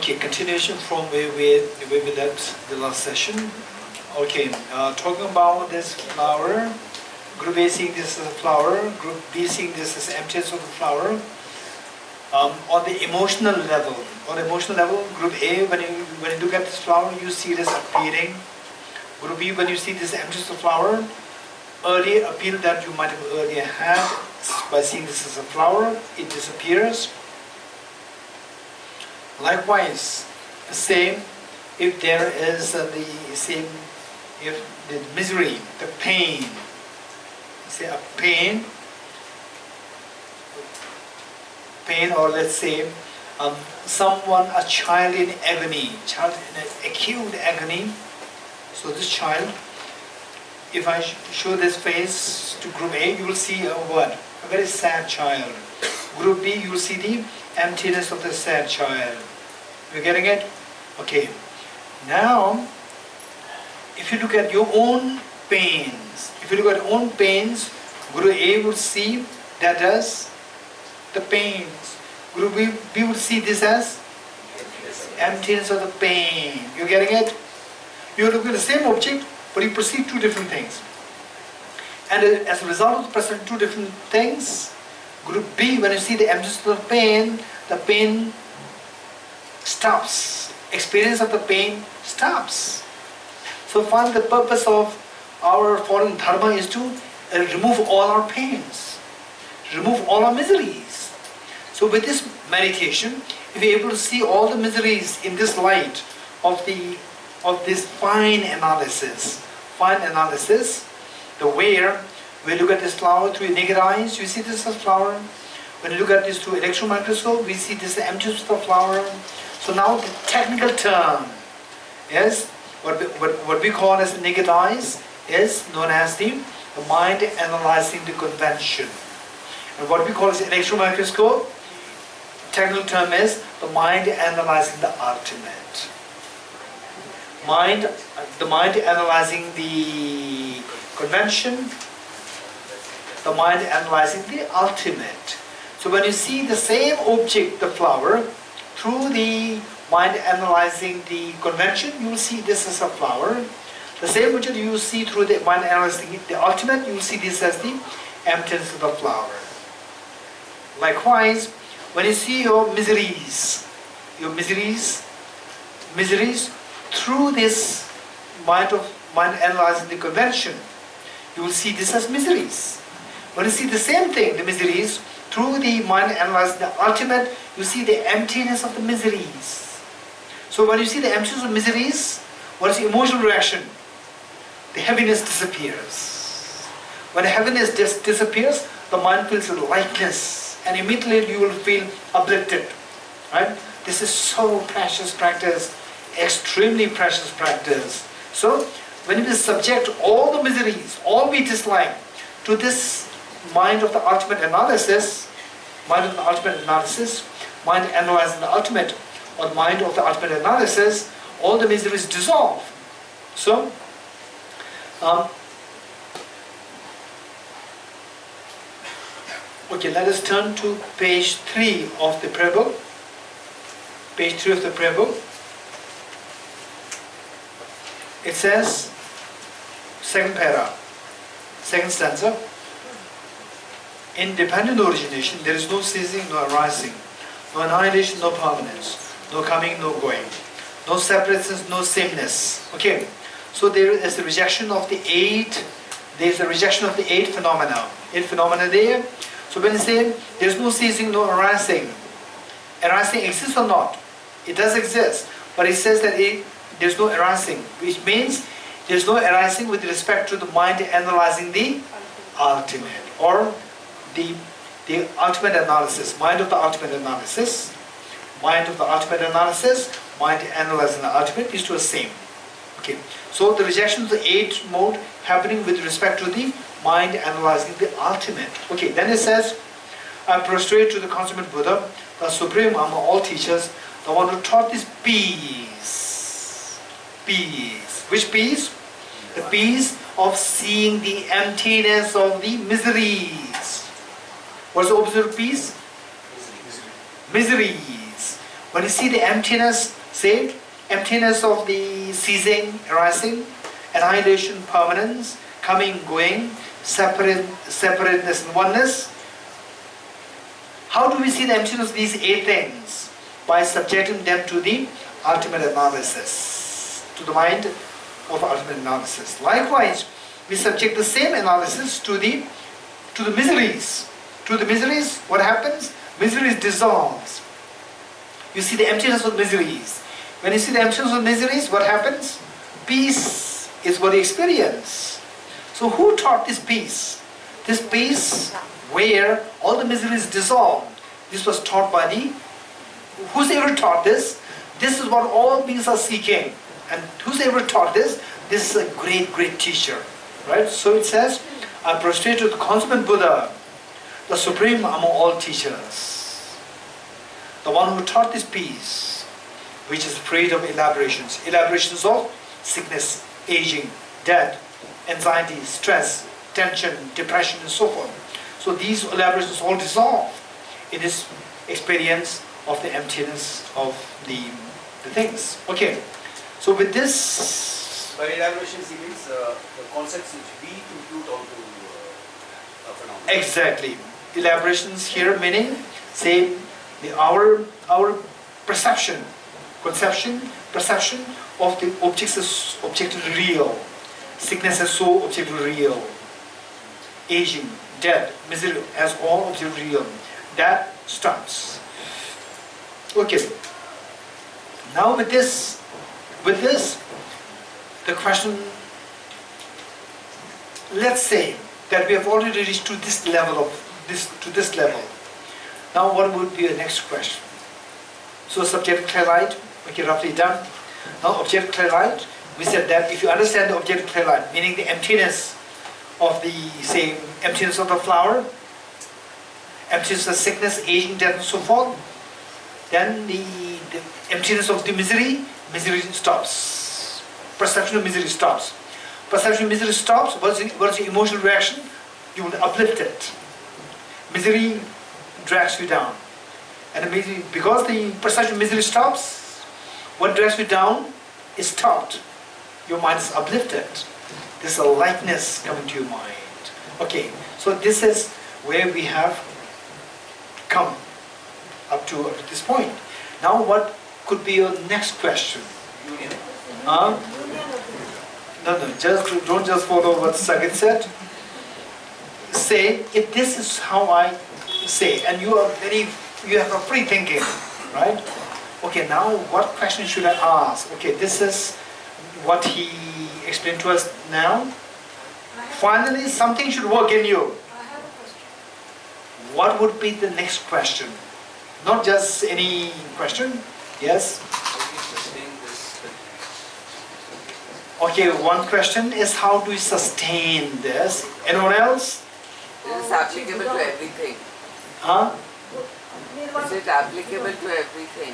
Okay, continuation from where we left the last session. Okay, talking about this flower. Group A seeing this as a flower, Group B seeing this as emptiness of the flower. On the emotional level, Group A, when you look at this flower, you see this appearing. Group B, when you see this emptiness of the flower, earlier appeal that you might have earlier had, by seeing this as a flower, it disappears. Likewise, the same, if there is if the misery, the pain, say a pain, or let's say someone, a child in agony, child in acute agony. So this child, if I show this face to Group A, you will see a what? A very sad child. Group B, you will see the emptiness of the sad child. You getting it? Okay. Now, if you look at your own pains, Group A would see that as the pains. Group B would see this as emptiness of the pain. You getting it? You look at the same object, but you perceive two different things. And as a result of perceiving two different things, Group B, when you see the emptiness of the pain stops. Experience of the pain stops. So finally the purpose of our following dharma is to remove all our pains, remove all our miseries. So with this meditation, if you're able to see all the miseries in this light of this fine analysis, the where we look at this flower through naked eyes, you see this as flower. When you look at this through electron microscope, we see this emptiness of the flower. So now the technical term is what we call as naked eyes is known as the mind analyzing the convention. And what we call as electron microscope, technical term is the mind analyzing the ultimate. The mind analyzing the convention, the mind analyzing the ultimate. So when you see the same object, the flower, through the mind analyzing the convention, you will see this as a flower. The same object you see through the mind analyzing the ultimate, you will see this as the emptiness of the flower. Likewise, when you see your miseries through this mind analyzing the convention, you will see this as miseries. When you see the same thing, the miseries, through the mind analyzing the ultimate, you see the emptiness of the miseries. So when you see the emptiness of miseries, what is the emotional reaction? The heaviness disappears. When heaviness disappears, the mind feels a lightness, and immediately you will feel uplifted. Right? This is so precious practice, extremely precious practice. So when you subject all the miseries, all we dislike, to this mind of the ultimate analysis, mind analyzing the ultimate, or mind of the ultimate analysis, all the miseries dissolve. So, okay, let us turn to page 3 of the prayer book. Page 3 of the prayer book. It says, second para, second stanza, independent origination, there is no ceasing, no arising, no annihilation, no permanence, no coming, no going, no separateness, no sameness. Okay, so there is a rejection of the eight. There is a rejection of the eight phenomena. Eight phenomena there. So when you say there is no ceasing, no arising, arising exists or not? It does exist, but it says that there is no arising, which means There's no arising with respect to the mind analyzing the ultimate, or the ultimate analysis, mind of the ultimate analysis, mind of the ultimate analysis, mind analyzing the ultimate is to the same. Okay, so the rejection of the eighth mode happening with respect to the mind analyzing the ultimate. Okay, then it says, I prostrate to the consummate Buddha, the supreme among all teachers, the one who taught this peace. Peace. Which peace? The peace of seeing the emptiness of the miseries. What's the opposite of peace? Miseries. When you see the emptiness, say, emptiness of the ceasing, arising, annihilation, permanence, coming, going, separateness and oneness. How do we see the emptiness of these eight things? By subjecting them to the ultimate analysis, to the mind of ultimate analysis. Likewise, we subject the same analysis to the miseries. To the miseries, what happens? Miseries dissolves. You see the emptiness of miseries. When you see the emptiness of miseries, what happens? Peace is what you experience. So who taught this peace? This peace where all the miseries dissolved. This was taught by the... Who's ever taught this? This is what all beings are seeking. And who's ever taught this? This is a great, great teacher. Right? So it says, I prostrate to the consummate Buddha, the supreme among all teachers. The one who taught this peace, which is freed of elaborations. Elaborations of sickness, aging, death, anxiety, stress, tension, depression, and so forth. So these elaborations all dissolve in this experience of the emptiness of the things. Okay, so with this... By elaborations he means the concepts which we compute onto a phenomenon. Exactly. Elaborations here meaning, say, our perception, conception, perception of the objects is objectively real. Sickness is so objectively real. Aging, death, misery as all objectively real. That starts. Okay. Now with this, the question, let's say that we have already reached to this level Now what would be the next question? So subjective clear light, okay, roughly done. Now objective clear light, we said that if you understand the objective clear light, meaning the emptiness of the, say, emptiness of the flower, emptiness of sickness, aging, death, and so forth, then the emptiness of the misery stops. Perception of misery stops. Perception of misery stops, what's the emotional reaction? You will uplift it. Misery drags you down. And because the perception of misery stops, what drags you down is stopped. Your mind is uplifted. There's a lightness coming to your mind. Okay, so this is where we have come up to this point. Now what could be your next question? Union. No, don't just follow what Sagit said. Say, if this is how I say, and you have a free thinking, right? Okay, now what question should I ask? Okay, this is what he explained to us now. Finally, something should work in you. I have a question. What would be the next question? Not just any question. Yes? Okay, one question is how do we sustain this? Anyone else? Is it applicable to everything? Huh? Is it applicable to everything?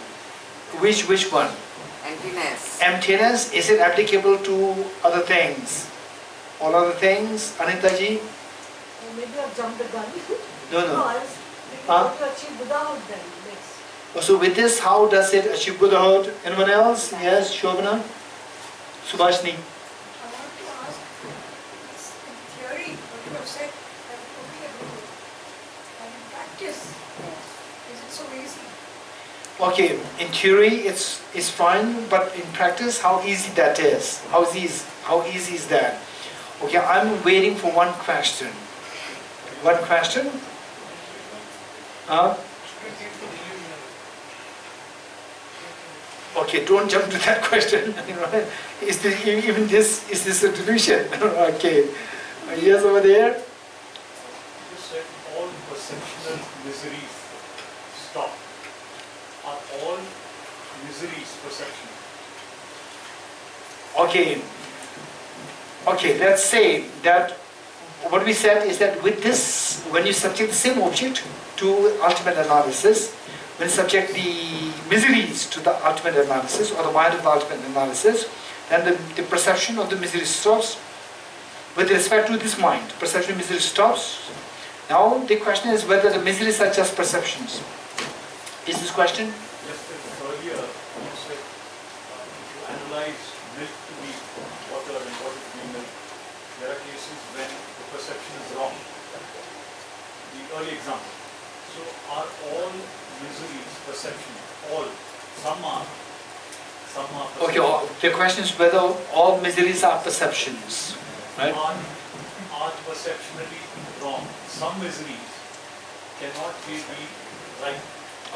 Which one? Emptiness. Emptiness, is it applicable to other things? All other things? Anitaji? Maybe I've jumped the gun. No. I was thinking how to achieve Buddhahood then. Next. So with this, how does it achieve Buddhahood? Anyone else? Yes, Shobana? Subhashini? I want to ask, in theory, what you have said, I totally agree with. And in practice, is it so easy? Okay, in theory it's fine, but in practice, how easy that is? How easy is that? Okay, I'm waiting for one question. One question? Okay, don't jump to that question. Is this a delusion? Okay. Yes, over there. You said all perceptual miseries stop. Are all miseries perception? Okay. Okay, let's say that what we said is that with this, when you subject the same object to ultimate analysis, when you subject the miseries to the ultimate analysis or the mind of the ultimate analysis, then the perception of the misery stops. With respect to this mind, perception of misery stops. Now the question is whether the miseries are just perceptions. Is this question? Just as earlier, you said if you analyze milk to be water and water to be milk, there are cases when the perception is wrong. The early example. So are all miseries perception? All. Some are perception. Okay, the question is whether all miseries are perceptions. Right? Are perceptionally wrong. Some miseries cannot be right.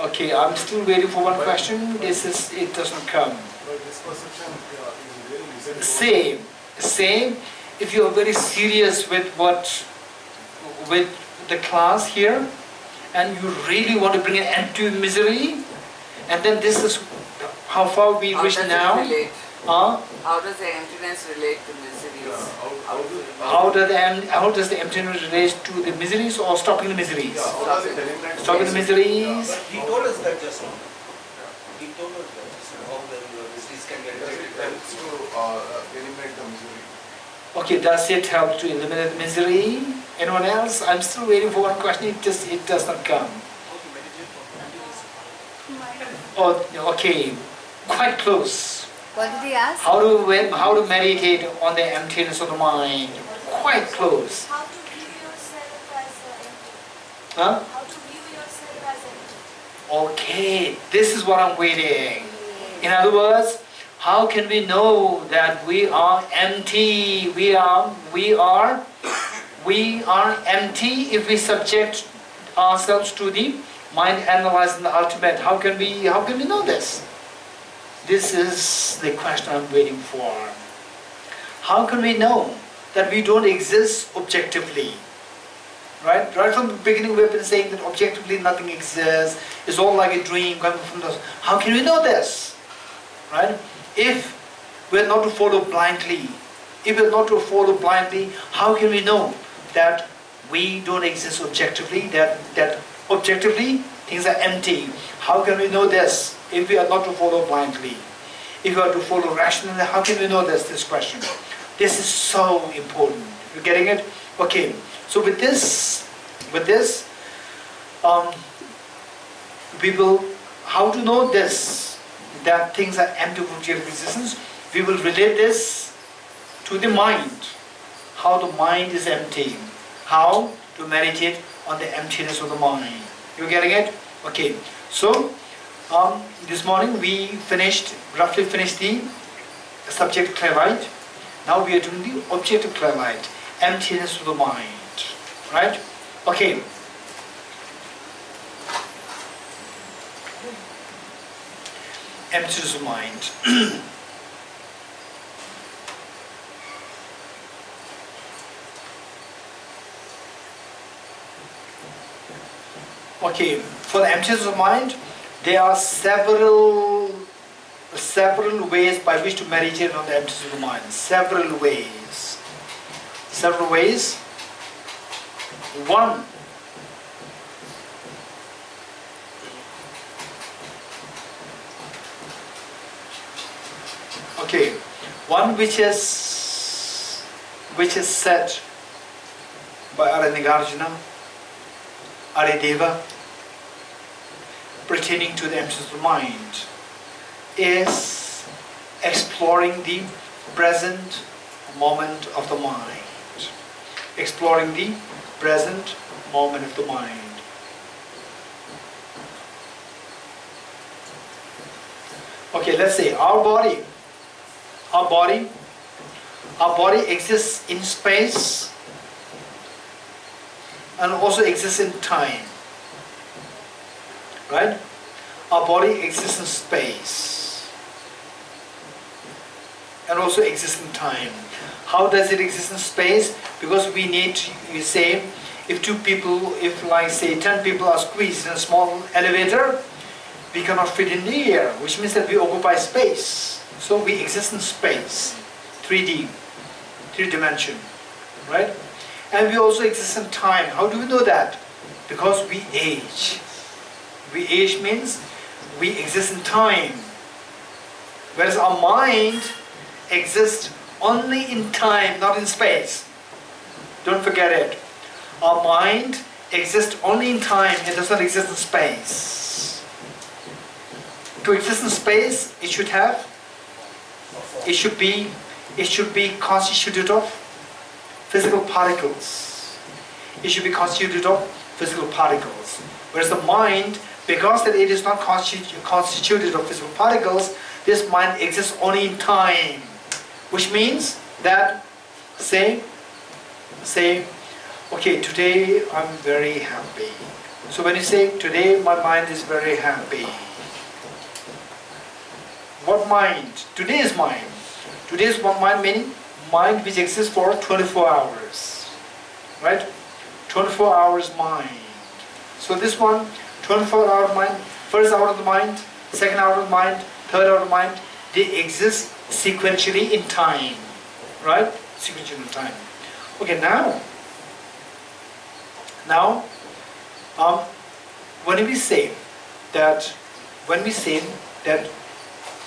Okay, I'm still waiting for one question. It doesn't come. But this perception is really Same. If you are very serious with the class here, and you really want to bring an end to misery, and then this is how far we reach now. How does the emptiness relate to miseries? How does the emptiness relate to the miseries or stopping the miseries? Stopping the miseries. But he told us that just now. He told us that just now. How the miseries can get It helps to eliminate the misery. Okay, does it help to eliminate misery? Anyone else? I'm still waiting for one question. It does not come. Oh, okay, quite close. What did he ask? How to meditate on the emptiness of the mind? Quite close. How to view yourself as empty? Huh? How to view yourself as empty? Okay, this is what I'm waiting. In other words, how can we know that we are empty? We are empty if we subject ourselves to the mind analyzing the ultimate. How can we know this? This is the question I'm waiting for. How can we know that we don't exist objectively? Right from the beginning we've been saying that objectively nothing exists. It's all like a dream coming from us. How can we know this? Right? If we're not to follow blindly, how can we know that we don't exist objectively, that objectively things are empty? How can we know this if we are not to follow blindly? If we are to follow rationally, how can we know this question? This is so important. You're getting it? Okay. So with this, we will, how to know this, that things are empty of objective existence, we will relate this to the mind. How the mind is empty. How to meditate on the emptiness of the mind. You getting it? Okay. So, this morning we roughly finished the subjective clear light. Now we are doing the objective clear light. Emptiness of the mind. Right? Okay. Emptiness of mind. Okay, for the emptiness of mind, there are several ways by which to meditate on the emptiness of the mind. Several ways. One, okay, one which is said by Aranagarjuna, Arideva, pertaining to the emptiness of the mind, is exploring the present moment of the mind. Exploring the present moment of the mind. Okay, let's say our body exists in space and also exists in time. Right? Our body exists in space. and also exists in time. How does it exist in space? Because we need to, you say, if two people, if like say 10 people are squeezed in a small elevator, we cannot fit in the air, which means that we occupy space. So we exist in space, 3D, 3-dimension, right? And we also exist in time. How do we know that? Because we age. We age means we exist in time. Whereas our mind exists only in time, not in space. Don't forget it. Our mind exists only in time, it does not exist in space. To exist in space, it should be constituted of physical particles. It should be constituted of physical particles. Whereas the mind, because that it is not constituted of physical particles, this mind exists only in time. Which means that, say, okay, today I'm very happy. So when you say, today my mind is very happy, what mind? Today's mind. Today's mind meaning mind which exists for 24 hours. Right? 24 hours mind. So this one, 24-hour mind, first hour of the mind, second hour of the mind, third hour of the mind, they exist sequentially in time. Right? Sequentially in time. Okay, now when we say that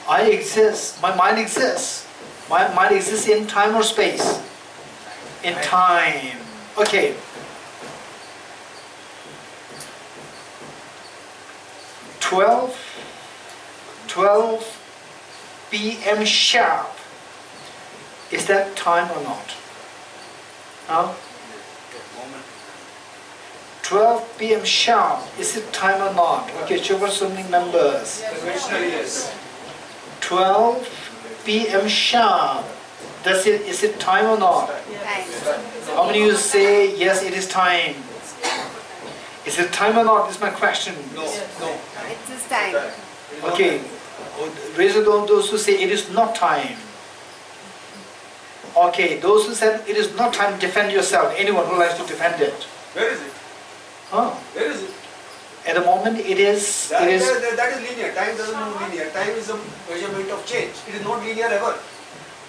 I exist, my mind exists in time or space? In time. Okay. 12 p.m. sharp. Is that time or not? Huh? 12 p.m. sharp. Is it time or not? Okay, Choe Sumling members. Conventionally, yes. 12 p.m. sharp. Is it time or not? How many of you say yes, it is time? Is it time or not? Is my question. No. It is time. Okay. Raise those who say it is not time. Okay, those who said it is not time, defend yourself. Anyone who likes to defend it. Where is it? Huh? Where is it? At the moment it is. That is linear. Time doesn't move linear. Time is a measurement of change. It is not linear ever.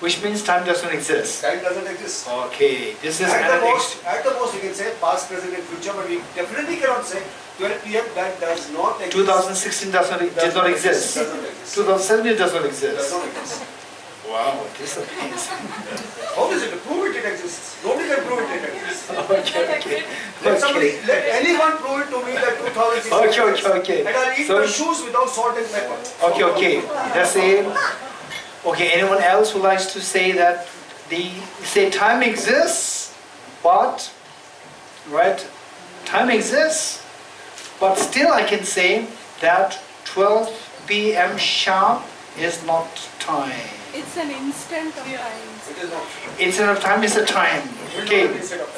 Which means time doesn't exist. Time doesn't exist. Okay, this is at the most we can say past, present and future, but we definitely cannot say 12 p.m. that does not exist. 2016 did not exist. Doesn't exist. 2017 does not exist. Does not exist. Wow, this is amazing. How is it to prove it exists? Nobody can prove it exists. Okay. Let anyone prove it to me that 2016 Okay. And I'll eat my shoes without salt and pepper. Okay. That's it. Okay, anyone else who likes to say that say time exists, but time exists, but still I can say that 12 p.m. sharp is not time. It's an instant of time. It is not. Instant of time is a time. Okay,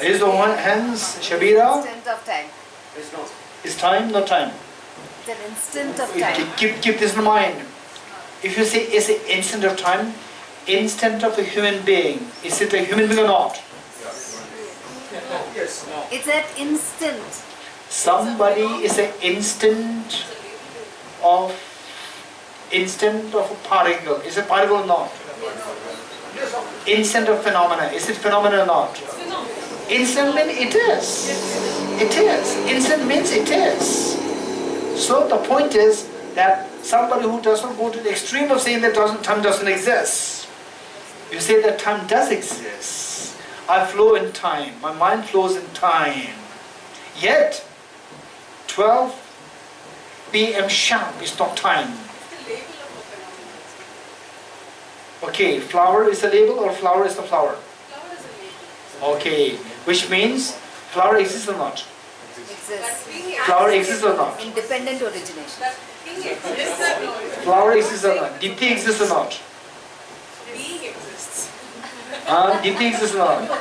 raise the one hands, Shabira. Instant of time. It's not. Is time, not time? It's an instant of time. Keep this in mind. If you say it's an instant of time, instant of a human being, is it a human being or not? Yes. No. It's an instant. Somebody is an instant of a particle. Is it particle or not? Instant of phenomena. Is it phenomena or not? Instant means it is. It is. Instant means it is. So the point is that somebody who does not go to the extreme of saying that time doesn't exist. You say that time does exist. I flow in time. My mind flows in time. Yet, 12 p.m. sharp is not time. Okay, flower is a label or flower is the flower? Flower is a label. Okay, which means flower exists or not? Exists. Flower exists or not? Independent origination. That thing exists or not? Flower exists or not? Dipti exists or not? Being exists. Dipti exists or not? A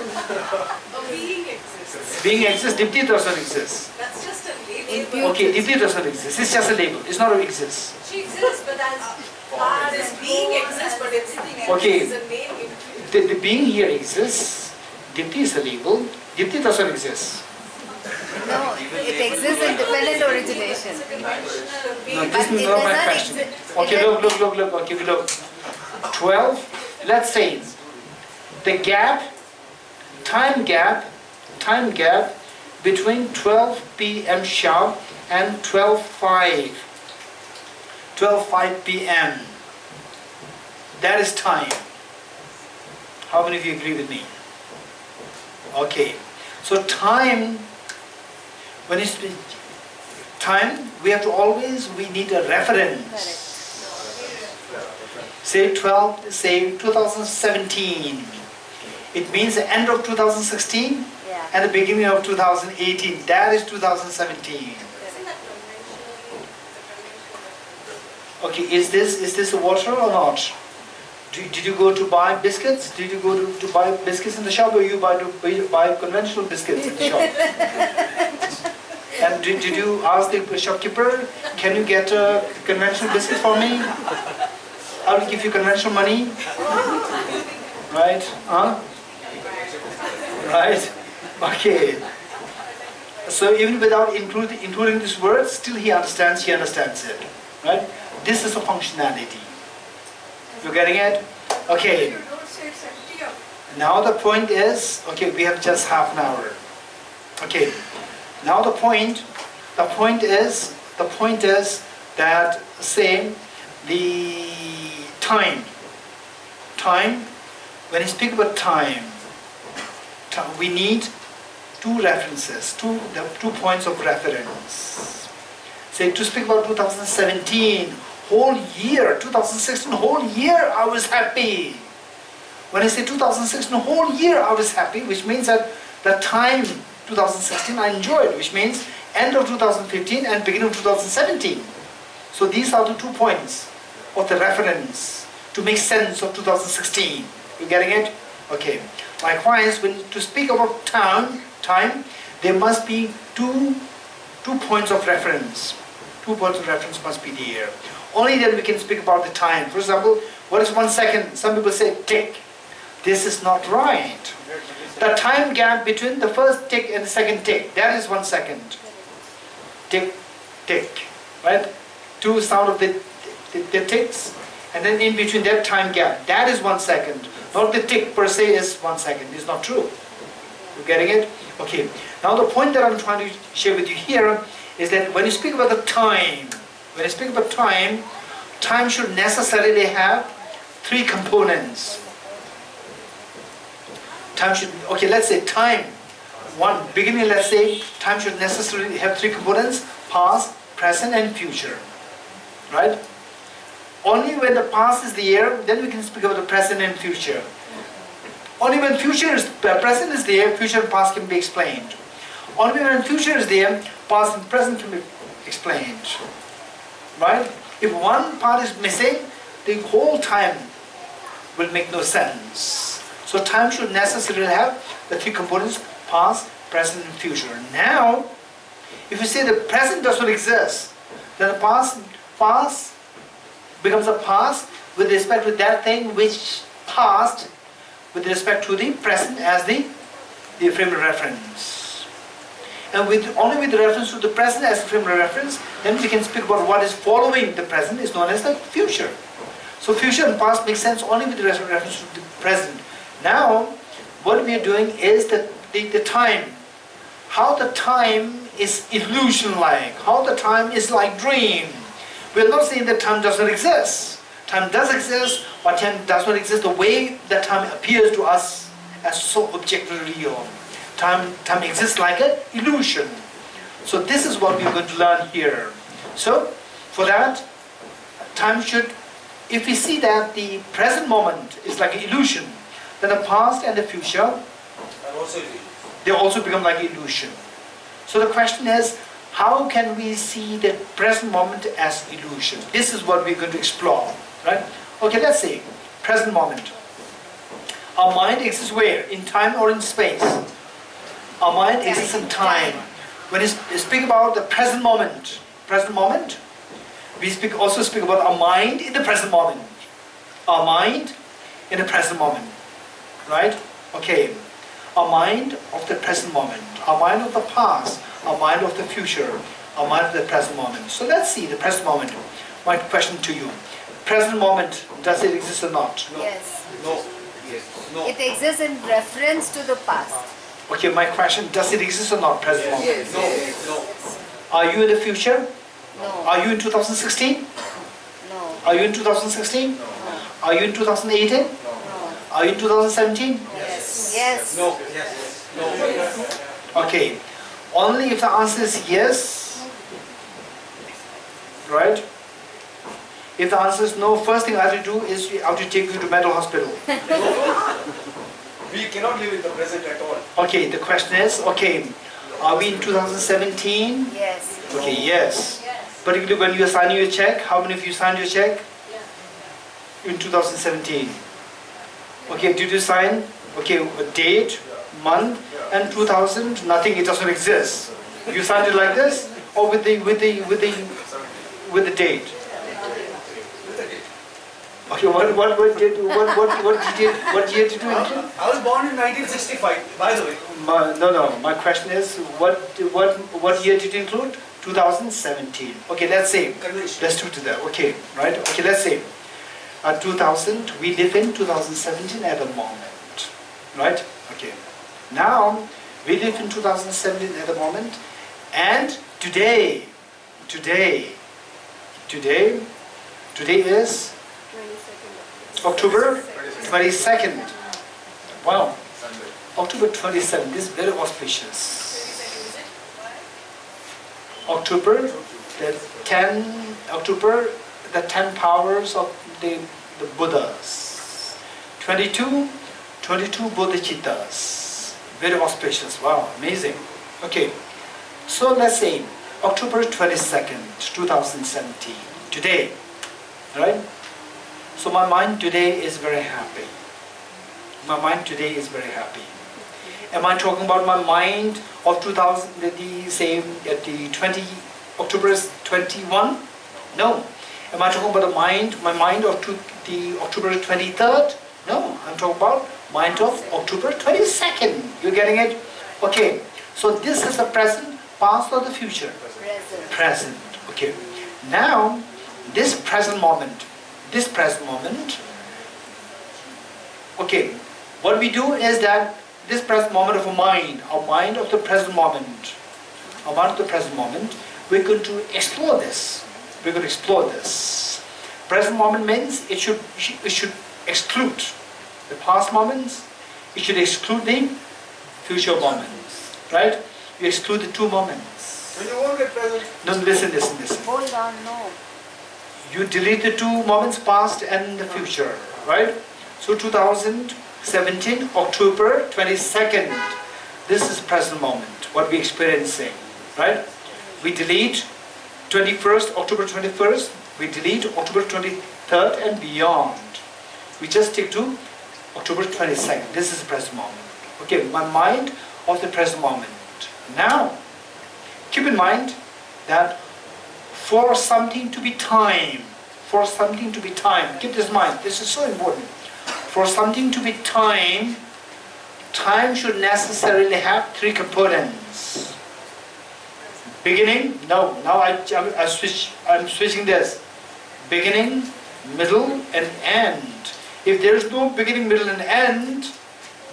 being exists. Being exists, Dipti does not exist. That's just a label. Okay, Dipti does not exist. It's just a label. It's not exist. She exists, but as form. This being exists, but everything else Okay. is a name included. The being here exists. Dipti is a label. Dipti doesn't exist. No, it exists in dependent origination. It's a dimensional No, being. this But is it not does my not question. exist. Okay, look. Okay, look. 12. Let's say the gap, time gap between 12 p.m. sharp and 12:05 p.m. That is time. How many of you agree with me? Okay. So time, when it's time, we have to always, we need a reference. Say 2017. It means the end of 2016 Yeah. and the beginning of 2018. That is 2017. Okay, is this water or not? Did you go to buy biscuits? Did you go to buy biscuits in the shop, or you buy conventional biscuits in the shop? And did you ask the shopkeeper, can you get a conventional biscuit for me? I will give you conventional money. Right? Huh? Right? Okay. So even without including this word, still he understands it. Right? This is a functionality. You getting it? Okay. You don't say it's empty of. Now the point is, okay, we have just half an hour. Okay. Now the point is that say the time, when you speak about time, we need two references, two points of reference. Say to speak about 2017, whole year, 2016, whole year I was happy. When I say 2016, whole year I was happy, which means that the time 2016 I enjoyed, which means end of 2015 and beginning of 2017. So these are the 2 points of the reference to make sense of 2016. You getting it? Okay. Likewise, when to speak about time, there must be two points of reference. 2 points of reference must be there. Only then we can speak about the time. For example, what is 1 second? Some people say tick. This is not right. The time gap between the first tick and the second tick, that is 1 second. Tick, tick, right? 2 sound of the ticks, and then in between that time gap, that is 1 second. Not the tick per se is 1 second. It's not true. You getting it? Okay. Now the point that I'm trying to share with you here is that when you speak about the time, time should necessarily have 3 components. Time should, okay, let's say time, beginning, let's say, time should necessarily have 3 components, past, present, and future. Right? Only when the past is there, then we can speak about the present and future. Only when present is there, future and past can be explained. Only when future is there, past and present can be explained. Right? If one part is missing, the whole time will make no sense. So time should necessarily have the 3 components, past, present, and future. Now, if you say the present does not exist, then the past becomes a past with respect to that thing which passed with respect to the present as the frame of reference. And only with reference to the present as the frame of reference, then we can speak about what is following the present is known as the future. So future and past make sense only with reference to the present. Now, what we are doing is the time. How the time is illusion-like. How the time is like dream. We are not saying that time does not exist. Time does exist, but time does not exist the way that time appears to us as so objectively real. Time exists like an illusion. So this is what we are going to learn here. So, for that, time should, if we see that the present moment is like an illusion, then the past and the future, they also become like an illusion. So the question is, how can we see the present moment as illusion? This is what we're going to explore, right? Okay, let's see. Present moment. Our mind exists where? In time or in space? Our mind exists in time. When you speak about the present moment, We also speak about our mind in the present moment. Our mind in the present moment. Right? Okay. Our mind of the present moment. Our mind of the past. Our mind of the future. Our mind of the present moment. So let's see the present moment. My question to you. Present moment, does it exist or not? No. Yes. No. Yes. No. It exists in reference to the past. Okay, my question, does it exist or not, present moment? Yes. No. No. Are you in the future? No. Are you in 2016? No. Are you in 2016? Are you in 2018? No. Are you in 2017? Yes. Yes. No. Yes. No. Okay, only if the answer is yes, right? If the answer is no, first thing I have to do is I have to take you to mental hospital. We cannot live in the present at all. Okay, the question is, okay, are we in 2017? Yes. Okay, yes. Particularly when you are signing your check, how many of you signed your check? In 2017. Okay, did you sign? Okay, a date, month, and 2000, nothing, it doesn't exist. You signed it like this, or with the date? Okay, what did you do? I was born in 1965, by the way. No. My question is, what year did you include? 2017. Okay, let's say. Let's do to that. Okay, right? Okay, let's say. 2000. We live in 2017 at the moment, right? Okay. Now we live in 2017 at the moment, and today is October 22nd. Wow. October 27th. This is very auspicious. October, the 10 powers of the Buddhas. 22 Bodhicittas. Very auspicious. Wow, amazing. Okay. So let's say October 22nd, 2017. Today. Right? So my mind today is very happy. My mind today is very happy. Am I talking about my mind of 2000, October 21? No. Am I talking about my mind of the October 23rd? No. I'm talking about mind of October 22nd. You're getting it? Okay. So this is the present, past, or the future? Present. Present. Okay. Now, this present moment, okay, what we do is that this present moment of our mind of the present moment, we're going to explore this. Present moment means it should exclude the past moments, it should exclude the future moments, right? You exclude the two moments. So you won't get present. No, listen. Hold on, no. You delete the two moments, past and the future, right? So 2017, October 22nd. This is present moment, what we're experiencing, right? We delete October 21st, we delete October 23rd and beyond. We just stick to October 22nd. This is the present moment. Okay, my mind of the present moment. Now, keep in mind that for something to be time, keep this in mind, this is so important. For something to be time should necessarily have three components. Beginning, now I'm switching this. Beginning, middle, and end. If there is no beginning, middle, and end,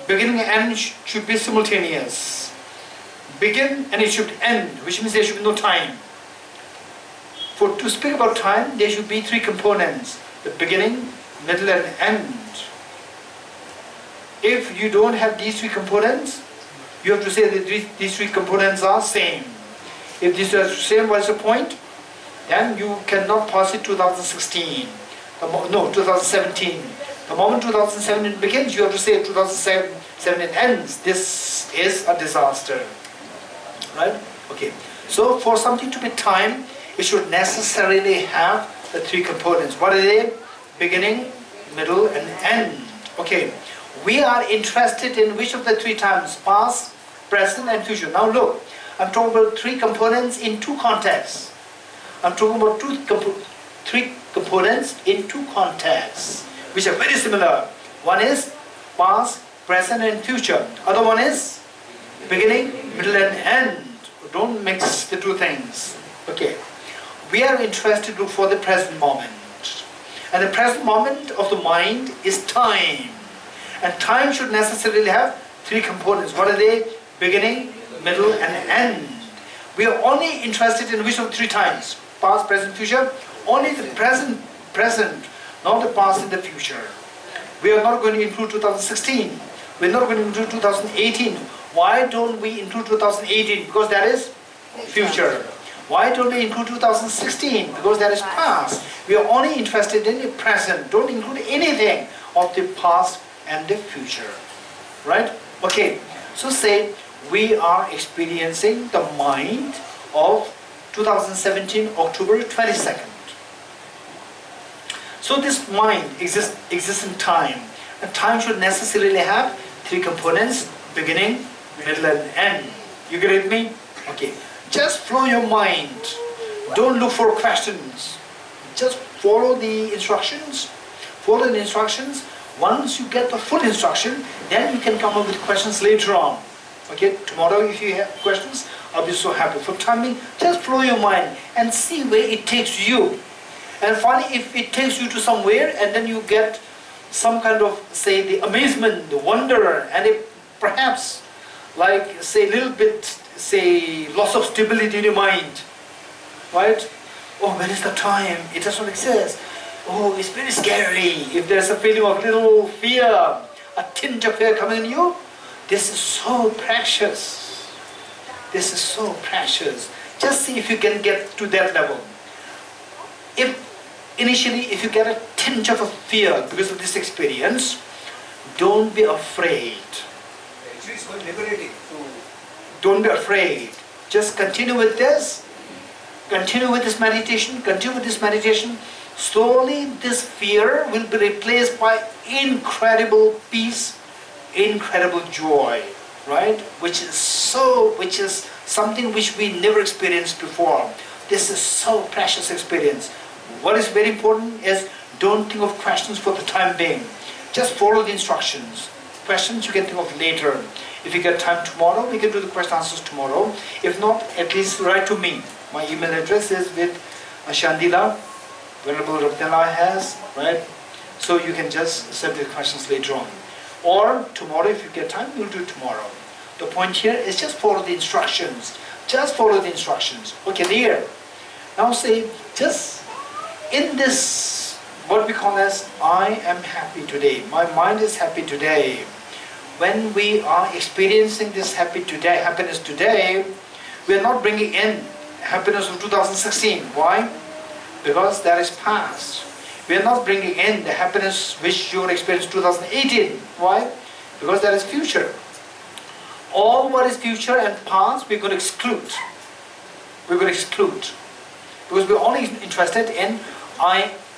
beginning and end should be simultaneous. Begin and it should end, which means there should be no time. To speak about time, there should be three components: the beginning, middle, and end. If you don't have these three components, you have to say that these three components are same. If these are same, what's the point? Then you cannot pass it 2016. 2017. The moment 2017 begins, you have to say 2017 ends. This is a disaster. Right? Okay. So for something to be time, it should necessarily have the three components. What are they? Beginning, middle, and end. Okay. We are interested in which of the three times? Past, present, and future. Now look, I'm talking about three components in two contexts. I'm talking about three components in two contexts, which are very similar. One is past, present and future. Other one is beginning, middle and end. Don't mix the two things. Okay. We are interested to look for the present moment. And the present moment of the mind is time. And time should necessarily have three components. What are they? Beginning, middle and end. We are only interested in which of the three times? Past, present, future. Only the present, not the past and the future. We are not going to include 2016. We are not going to include 2018. Why don't we include 2018? Because that is future. Why don't we include 2016? Because that is past. We are only interested in the present. Don't include anything of the past and the future. Right? Okay. So say we are experiencing the mind of 2017, October 22nd. So this mind exists in time. And time should necessarily have three components: beginning, middle and end. You get me? Okay. Just flow your mind. Don't look for questions. Just follow the instructions. Follow the instructions. Once you get the full instruction, then you can come up with questions later on. Okay, tomorrow if you have questions, I'll be so happy. For timing, just flow your mind and see where it takes you. And finally, if it takes you to somewhere and then you get some kind of, say, the amazement, the wonder, and it perhaps, like, say, a little bit, say, loss of stability in your mind, right? Oh, when is the time? It does not exist. Oh, it's very scary. If there's a feeling of little fear, a tinge of fear coming in you, this is so precious. This is so precious. Just see if you can get to that level. Initially, if you get a tinge of a fear because of this experience, don't be afraid. Actually, it's quite liberating. Don't be afraid. Just continue with this. Continue with this meditation. Continue with this meditation. Slowly, this fear will be replaced by incredible peace, incredible joy, right? Which is something which we never experienced before. This is so precious experience. What is very important is don't think of questions for the time being. Just follow the instructions. Questions you can think of later. If you get time tomorrow, we can do the question answers tomorrow. If not, at least write to me. My email address is with Shandila, Venerable Rabdala has, right? So you can just send the questions later on. Or tomorrow, if you get time, we'll do it tomorrow. The point here is just follow the instructions. Just follow the instructions. Okay, there. Now say, just in this, what we call as, I am happy today. My mind is happy today. When we are experiencing this happiness today, we are not bringing in happiness of 2016. Why? Because that is past. We are not bringing in the happiness which you experienced 2018. Why? Because that is future. All what is future and past, we're going to exclude. We're going to exclude. Because we're only interested in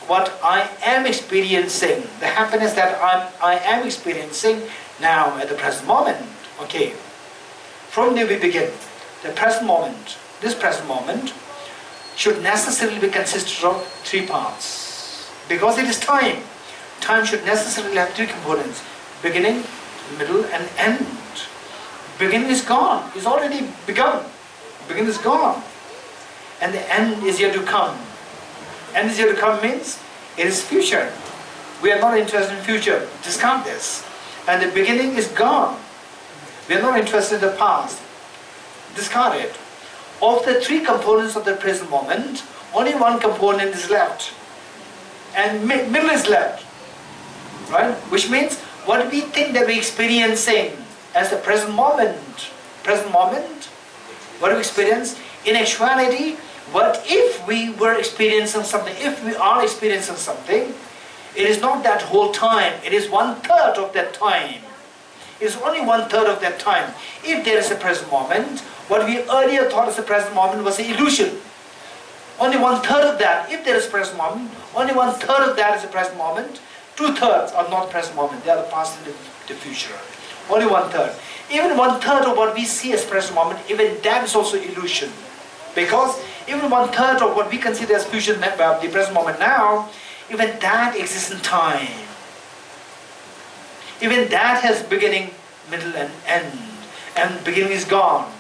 what I am experiencing, the happiness that I am experiencing now at the present moment. Okay. From there we begin. The present moment, this present moment, should necessarily be consisted of three parts. Because it is time. Time should necessarily have three components: beginning, middle, and end. Beginning is gone. It's already begun. Beginning is gone. And the end is yet to come. End is yet to come means it is future. We are not interested in future. Discount this. And the beginning is gone. We are not interested in the past. Discard it. Of the three components of the present moment, only one component is left. And middle is left. Right? Which means what we think that we're experiencing as the present moment, what do we experience? In actuality, what if we were experiencing something, if we are experiencing something, it is not that whole time, it is 1/3 of that time. It is only 1/3 of that time. If there is a present moment, what we earlier thought as a present moment was an illusion. Only 1/3 of that, if there is a present moment, only 1/3 of that is a present moment. 2/3 are not present moment, they are the past and the future. Only 1/3. Even 1/3 of what we see as present moment, even that is also illusion. Because even 1/3 of what we consider as future, the present moment now, even that exists in time. Even that has beginning, middle and end. And beginning is gone.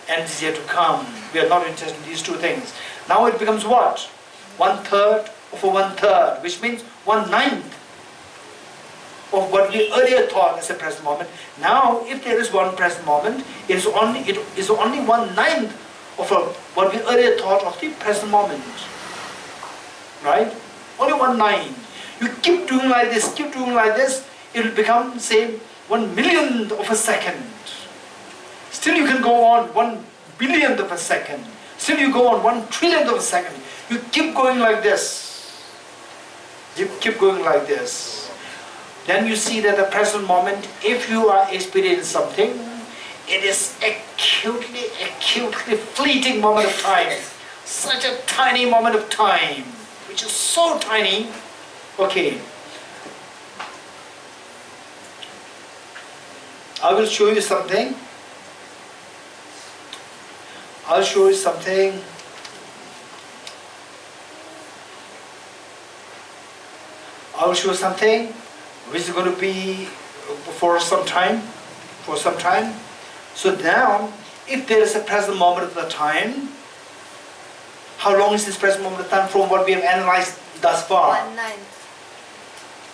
End is yet to come. We are not interested in these two things. Now it becomes what? 1/3 of a 1/3, which means 1/9 of what we earlier thought as a present moment. Now, if there is one present moment, it is only 1/9 of what we earlier thought of the present moment. Right? Only 1/9. You keep doing like this, it will become, say, 1/1,000,000th of a second. Still you can go on 1/1,000,000,000th of a second. Still you go on 1/1,000,000,000th of a second. You keep going like this. You keep going like this. Then you see that the present moment, if you are experiencing something, it is acutely fleeting moment of time. Such a tiny moment of time, which is so tiny. Okay. I will show you something. I'll show you something. I'll show something which is going to be for some time. So now, if there is a present moment of the time, how long is this present moment of time from what we have analyzed thus far? 1/9.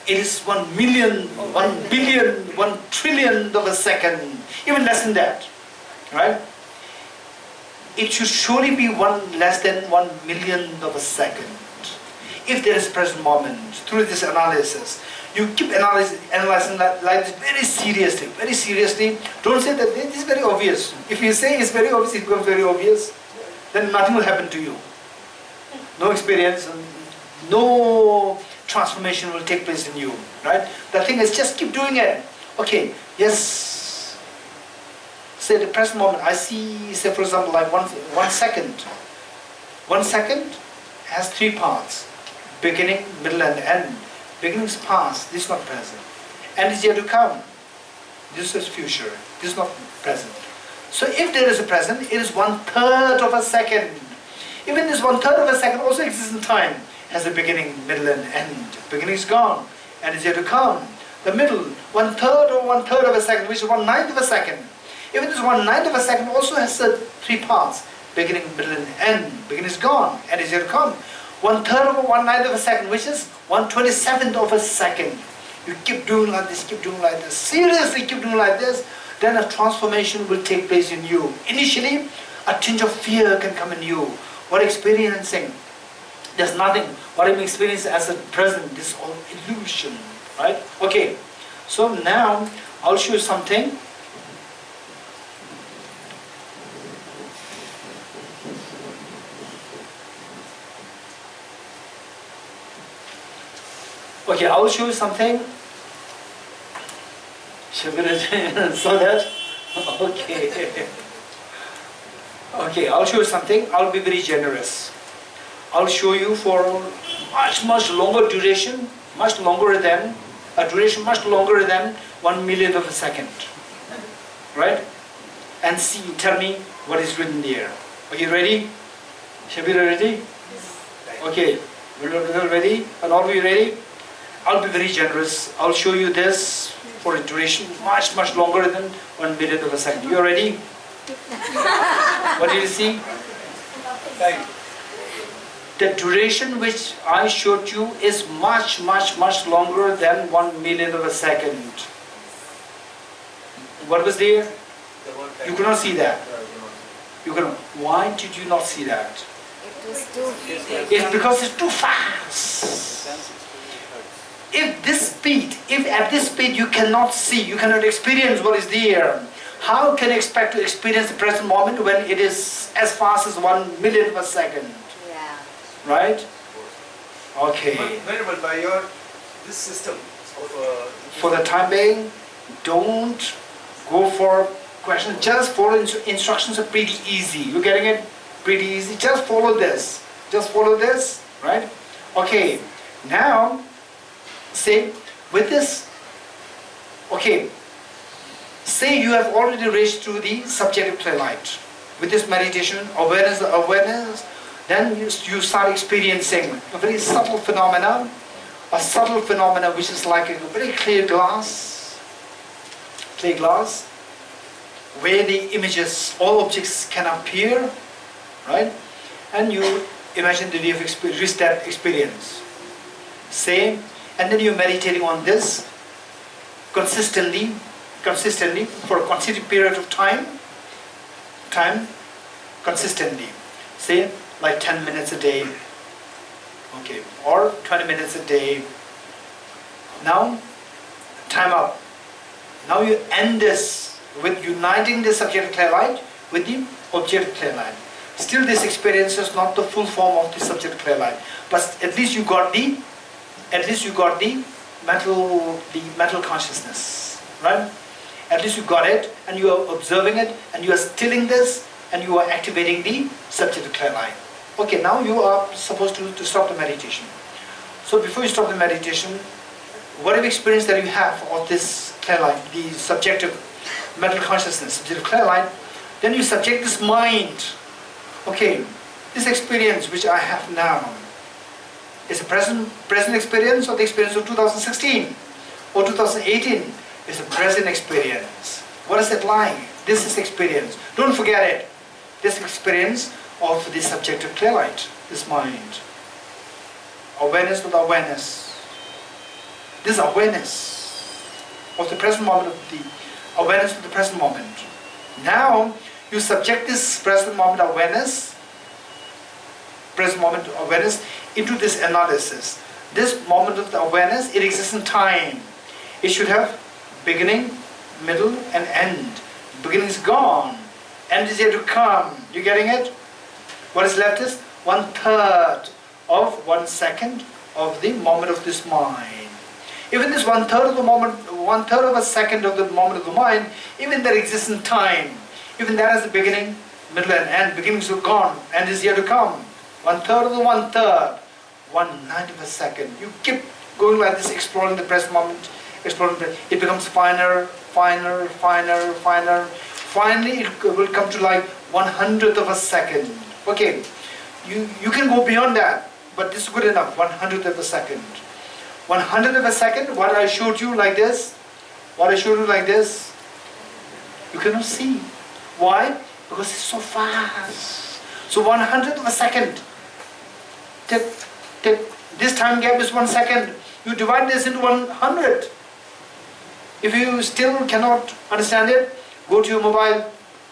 It is 1,000,000, 1,000,000,000, 1,000,000,000th of a second, even less than that, right? It should surely be less than 1,000,000th of a second. If there is present moment, through this analysis, you keep analyzing like this very seriously. Don't say that this is very obvious. If you say it's very obvious, it becomes very obvious, then nothing will happen to you. No experience, no transformation will take place in you, right? The thing is, just keep doing it. Okay, yes. Say the present moment, I see, say for example, like one second. 1 second has 3 parts. Beginning, middle and end. Beginning is past, this is not present. End is yet to come. This is future, this is not present. So if there is a present, it is 1/3 of a second. Even this 1/3 of a second also exists in time. Has a beginning, middle and end. Beginning is gone, and is yet to come. The middle, 1/3 or 1/3 of a second, which is 1/9 of a second. Even this 1/9 of a second also has 3 parts. Beginning, middle and end. Beginning is gone, and is yet to come. 1/3 of a 1/9 of a second, which is 1/27th of a second. You keep doing like this, seriously keep doing like this, then a transformation will take place in you. Initially, a tinge of fear can come in you. What experiencing? There's nothing. What I'm experiencing as a present, this is all illusion, right? Okay, so now I'll show you something. Okay, I will show you something. So that, okay. Okay, I'll show you something. I'll be very generous. I'll show you for much longer duration, much longer than 1,000,000th of a second. Right? And see, tell me what is written there. Are you ready? Shabir, ready? Okay, we're ready? And all of you ready? I'll be very generous. I'll show you this for a duration much longer than 1,000,000th of a second. You ready? What do you see? The duration which I showed you is much longer than 1,000,000th of a second. What was there? You could not see that. Why did you not see that? It was too It's because it's too fast. If at this speed you cannot see, you cannot experience what is there, how can you expect to experience the present moment when it is as fast as 1,000,000th of a second? Yeah. Right? Okay. But by this system of For the time being, don't go for questions. Just follow instructions are pretty easy. You getting it? Pretty easy. Just follow this. Right? Okay. Now, say with this, okay, say you have already reached to the subjective twilight. with this meditation, awareness, then you start experiencing a very subtle phenomena, which is like a very clear glass, where the images, all objects can appear, right? And you imagine that you have reached that experience. Same, and then you're meditating on this consistently for a considerable period of time, consistently. Say, like 10 minutes a day, okay, or 20 minutes a day. Now, time up. Now you end this with uniting the subjective clear light with the objective clear light. Still, this experience is not the full form of the subjective clear light, but at least you got the mental consciousness, right? At least you got it, and you are observing it, and you are stilling this, and you are activating the subjective clear light. Okay, now you are supposed to stop the meditation. So before you stop the meditation, whatever experience that you have of this clear light, the subjective mental consciousness, subjective clear light, then you subject this mind. Okay, this experience which I have now is a present experience, or the experience of 2016 or 2018 is a present experience. What is it like? This is experience. Don't forget it. This experience of the subjective clear light, this mind. Awareness with awareness. This awareness of the present moment, of the awareness of the present moment. Now you subject this present moment awareness into this analysis. This moment of the awareness, it exists in time. It should have beginning, middle, and end. Beginning is gone, end is yet to come. You getting it? What is left is 1/3 of 1 second of the moment of this mind. Even this 1/3 of the moment, 1/3 of a second of the moment of the mind, even that exists in time. Even that has the beginning, middle, and end. Beginnings are gone, end is yet to come. 1/3 of the 1/3, 1/9 of a second. You keep going like this, exploring the present moment, it becomes finer. Finally, it will come to like 1/100th of a second. Okay, you can go beyond that, but this is good enough. 1/100th of a second. 1/100th of a second. What I showed you like this, you cannot see. Why? Because it's so fast. So 1/100th of a second. Tip. This time gap is 1 second. You divide this into 100. If you still cannot understand it, go to your mobile,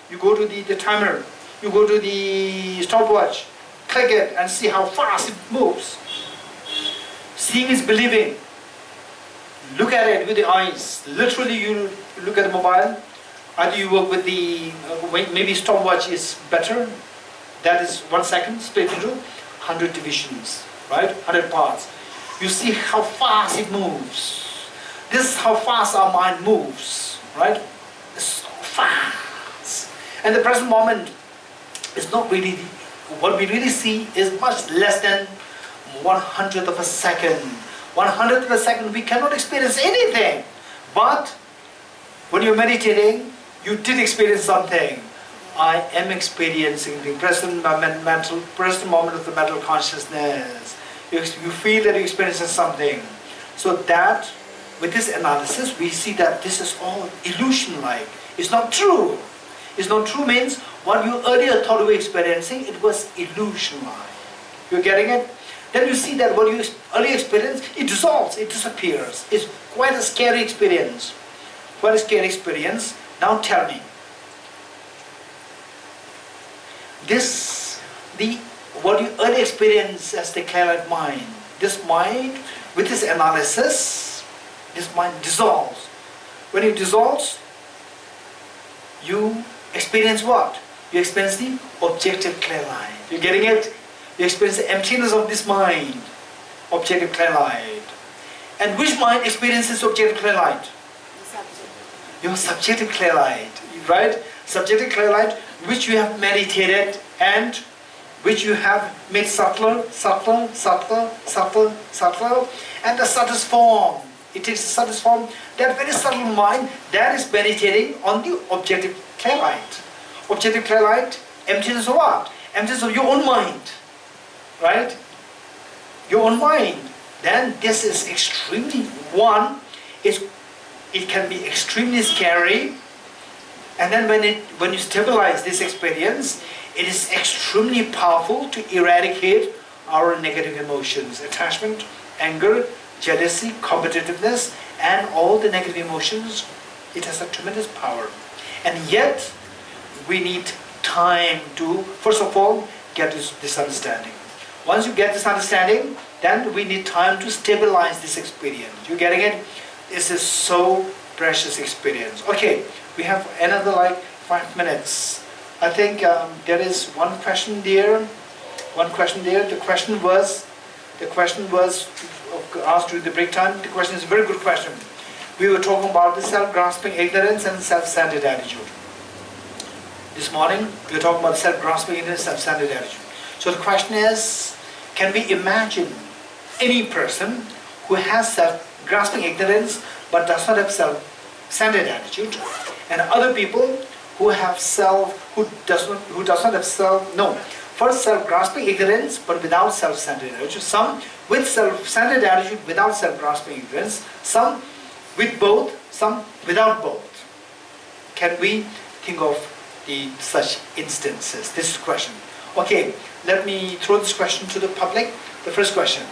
you go to the timer, you go to the stopwatch, click it and see how fast it moves. Seeing is believing. Look at it with the eyes. Literally, you look at the mobile. Either you work with the, maybe stopwatch is better. That is 1 second split into 100 divisions, right? 100 parts. You see how fast it moves. This is how fast our mind moves, right? It's so fast. And the present moment is not really, what we really see is much less than 1/100th of a second. 1/100th of a second, we cannot experience anything. But when you're meditating, you did experience something. I am experiencing the present moment of the mental consciousness. You feel that you're experiencing something. So that, with this analysis, we see that this is all illusion-like. It's not true. It's not true means what you earlier thought you were experiencing, it was illusion-like. You're getting it? Then you see that what you earlier experienced, it dissolves, it disappears. It's quite a scary experience. Quite a scary experience. Now tell me, what you earlier experienced as the clear-eyed mind, this mind, with this analysis, this mind dissolves. When it dissolves, you experience what? You experience the objective clear light. You're getting it? You experience the emptiness of this mind, objective clear light. And which mind experiences objective clear light? Your subjective clear light, right? Subjective clear light, which you have meditated and which you have made subtler, and the subtlest form. It takes the subtlest form. That very subtle mind that is meditating on the objective clear light. Objective clear light Emptiness of what? Emptiness of your own mind. Right? Your own mind. Then this is extremely, it can be extremely scary. And then when you stabilize this experience, it is extremely powerful to eradicate our negative emotions, attachment, anger, jealousy, competitiveness, and all the negative emotions. It has a tremendous power. And yet, we need time to, first of all, get this understanding. Once you get this understanding, then we need time to stabilize this experience. You getting it? This is so precious experience. Okay, we have another like 5 minutes. I think there is one question there. One question there. The question was asked during the break time. The question is a very good question. We were talking about the self-grasping ignorance and self-centered attitude. This morning, we were talking about self-grasping ignorance and self-centered attitude. So the question is, can we imagine any person who has self-grasping ignorance but does not have self-centered attitude, and other people who have who does not have first self-grasping ignorance but without self-centered attitude, some with self-centered attitude without self-grasping ignorance, some with both, some without both. Can we think of such instances? This is the question. Okay, let me throw this question to the public. The first question: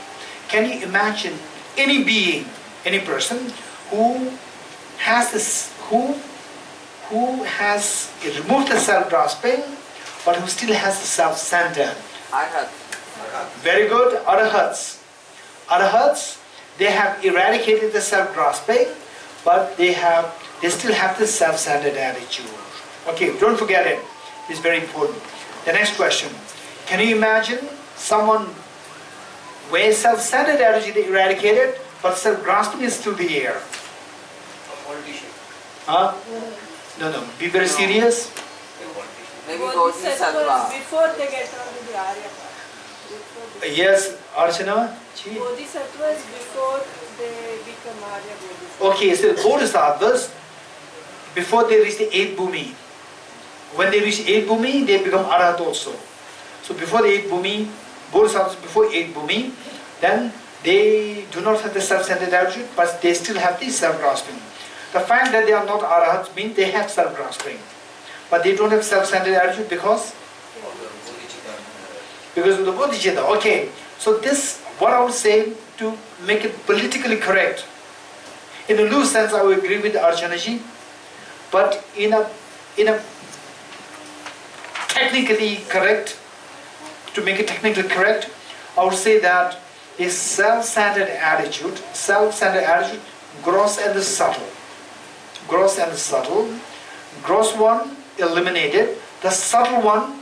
can you imagine any being, any person who has removed the self-grasping, but who still has the self-centered? Arhat. Very good. Arhats. Arhats, they have eradicated the self-grasping, but they still have the self-centered attitude. Okay, don't forget it. It's very important. The next question: can you imagine someone where self-centered attitude is eradicated, but self-grasping is still there? A politician. Huh? No. Be very serious. Maybe Bodhisattvas Bodhisattva. before they get onto the Arya path. Yes, Archana. Bodhisattvas before they become Arya Bodhisattvas. Okay, so Bodhisattvas, before they reach the 8th Bhumi, when they reach 8th Bhumi, they become Arhat also. So before the 8th Bhumi, Bodhisattvas before 8th Bhumi, then they do not have the self-centered attitude, but they still have the self-grasping. The fact that they are not Arhats means they have self-grasping, but they don't have self-centered attitude because of the bodhicitta. Okay, so this, what I would say to make it politically correct. In a loose sense, I would agree with Arjanaji, but in a technically correct, to make it technically correct, I would say that a self-centered attitude, gross and the subtle. Gross and the subtle. Gross one eliminated. The subtle one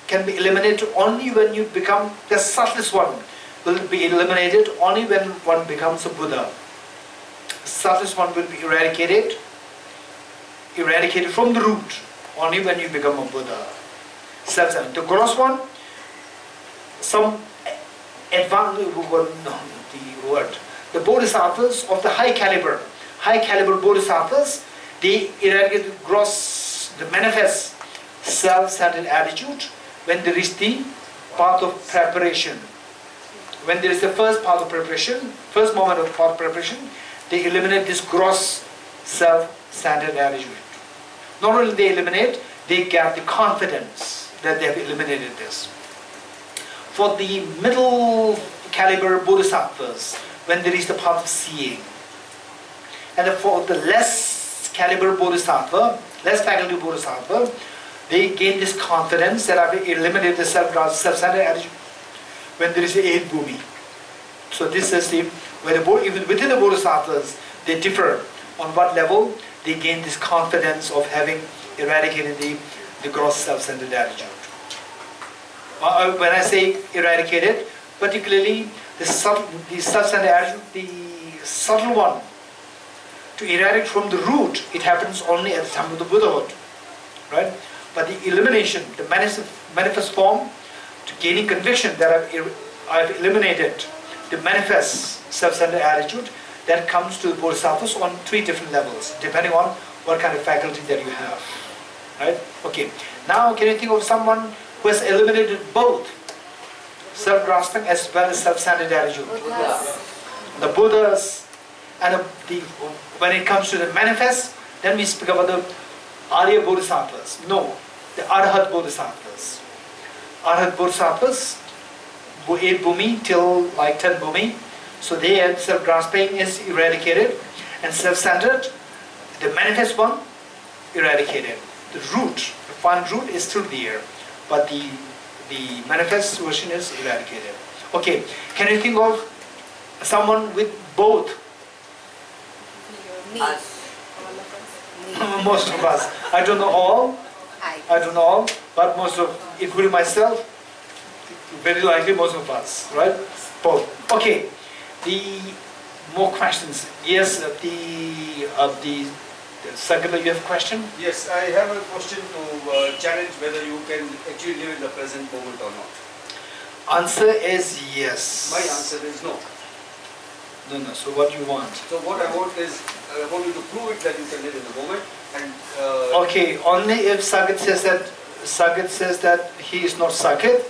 can be eliminated only when you become, the subtlest one will be eliminated only when one becomes a Buddha. The subtlest one will be eradicated from the root only when you become a Buddha. Self-centered. The gross one, some advanced, the bodhisattvas of the high caliber bodhisattvas, they eradicate the gross, the manifest self-centered attitude when there is the path of preparation. When there is the first path of preparation, first moment of path of preparation, they eliminate this gross self-centered attitude. Not only they eliminate, they get the confidence that they have eliminated this. For the middle caliber bodhisattvas, when there is the path of seeing, and for the less caliber bodhisattva, less faculty bodhisattva, they gain this confidence that I've eliminated the self-centered attitude when there is the 8th Bhumi. So this is the, even within the bodhisattvas, they differ on what level they gain this confidence of having eradicated the gross self-centered attitude. When I say eradicated, particularly the self-centered attitude, the subtle one, to eradicate from the root, it happens only at the time of the Buddhahood, right? But the elimination, the manifest form, to gaining conviction that I've eliminated the manifest self-centered attitude, that comes to the bodhisattvas on 3 different levels, depending on what kind of faculty that you have, right? Okay. Now can you think of someone who has eliminated both self-grasping as well as self-centered attitude? The Buddhas, and when it comes to the manifest, then we speak about the Arya Bodhisattvas. No, the Arhat Bodhisattvas. Arhat Bodhisattvas, 8 bhumi till like 10 bhumi. So they had self-grasping is eradicated, and self-centered, the manifest one, eradicated. The root, the fun root is still there, but the manifest version is eradicated. Okay, can you think of someone with both? Me. Us. Most of us. I don't know all. I don't know all, but most of, including myself, very likely most of us, right? Both. Okay. The more questions. Yes, the Sagala, you have a question? Yes, I have a question to challenge whether you can actually live in the present moment or not. Answer is yes. My answer is no. No. So what you want? So what I want is, I want you to prove it that you can live in the moment. And Okay, only if Sagat says that he is not Sagat.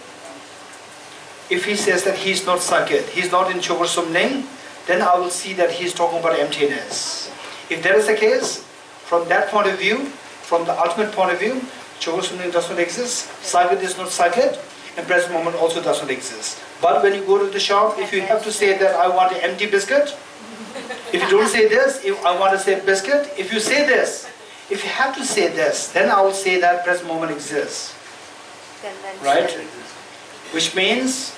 If he says that he is not Sagat, he is not in Choe Ling, then I will see that he is talking about emptiness. If that is the case, from that point of view, from the ultimate point of view, Choe Ling does not exist, Sagat is not Sagat, and present moment also does not exist. But when you go to the shop, if you have to say that I want an empty biscuit, if you don't say this, if I want to say biscuit, if you say this, if you have to say this, then I will say that present moment exists. Right? Which means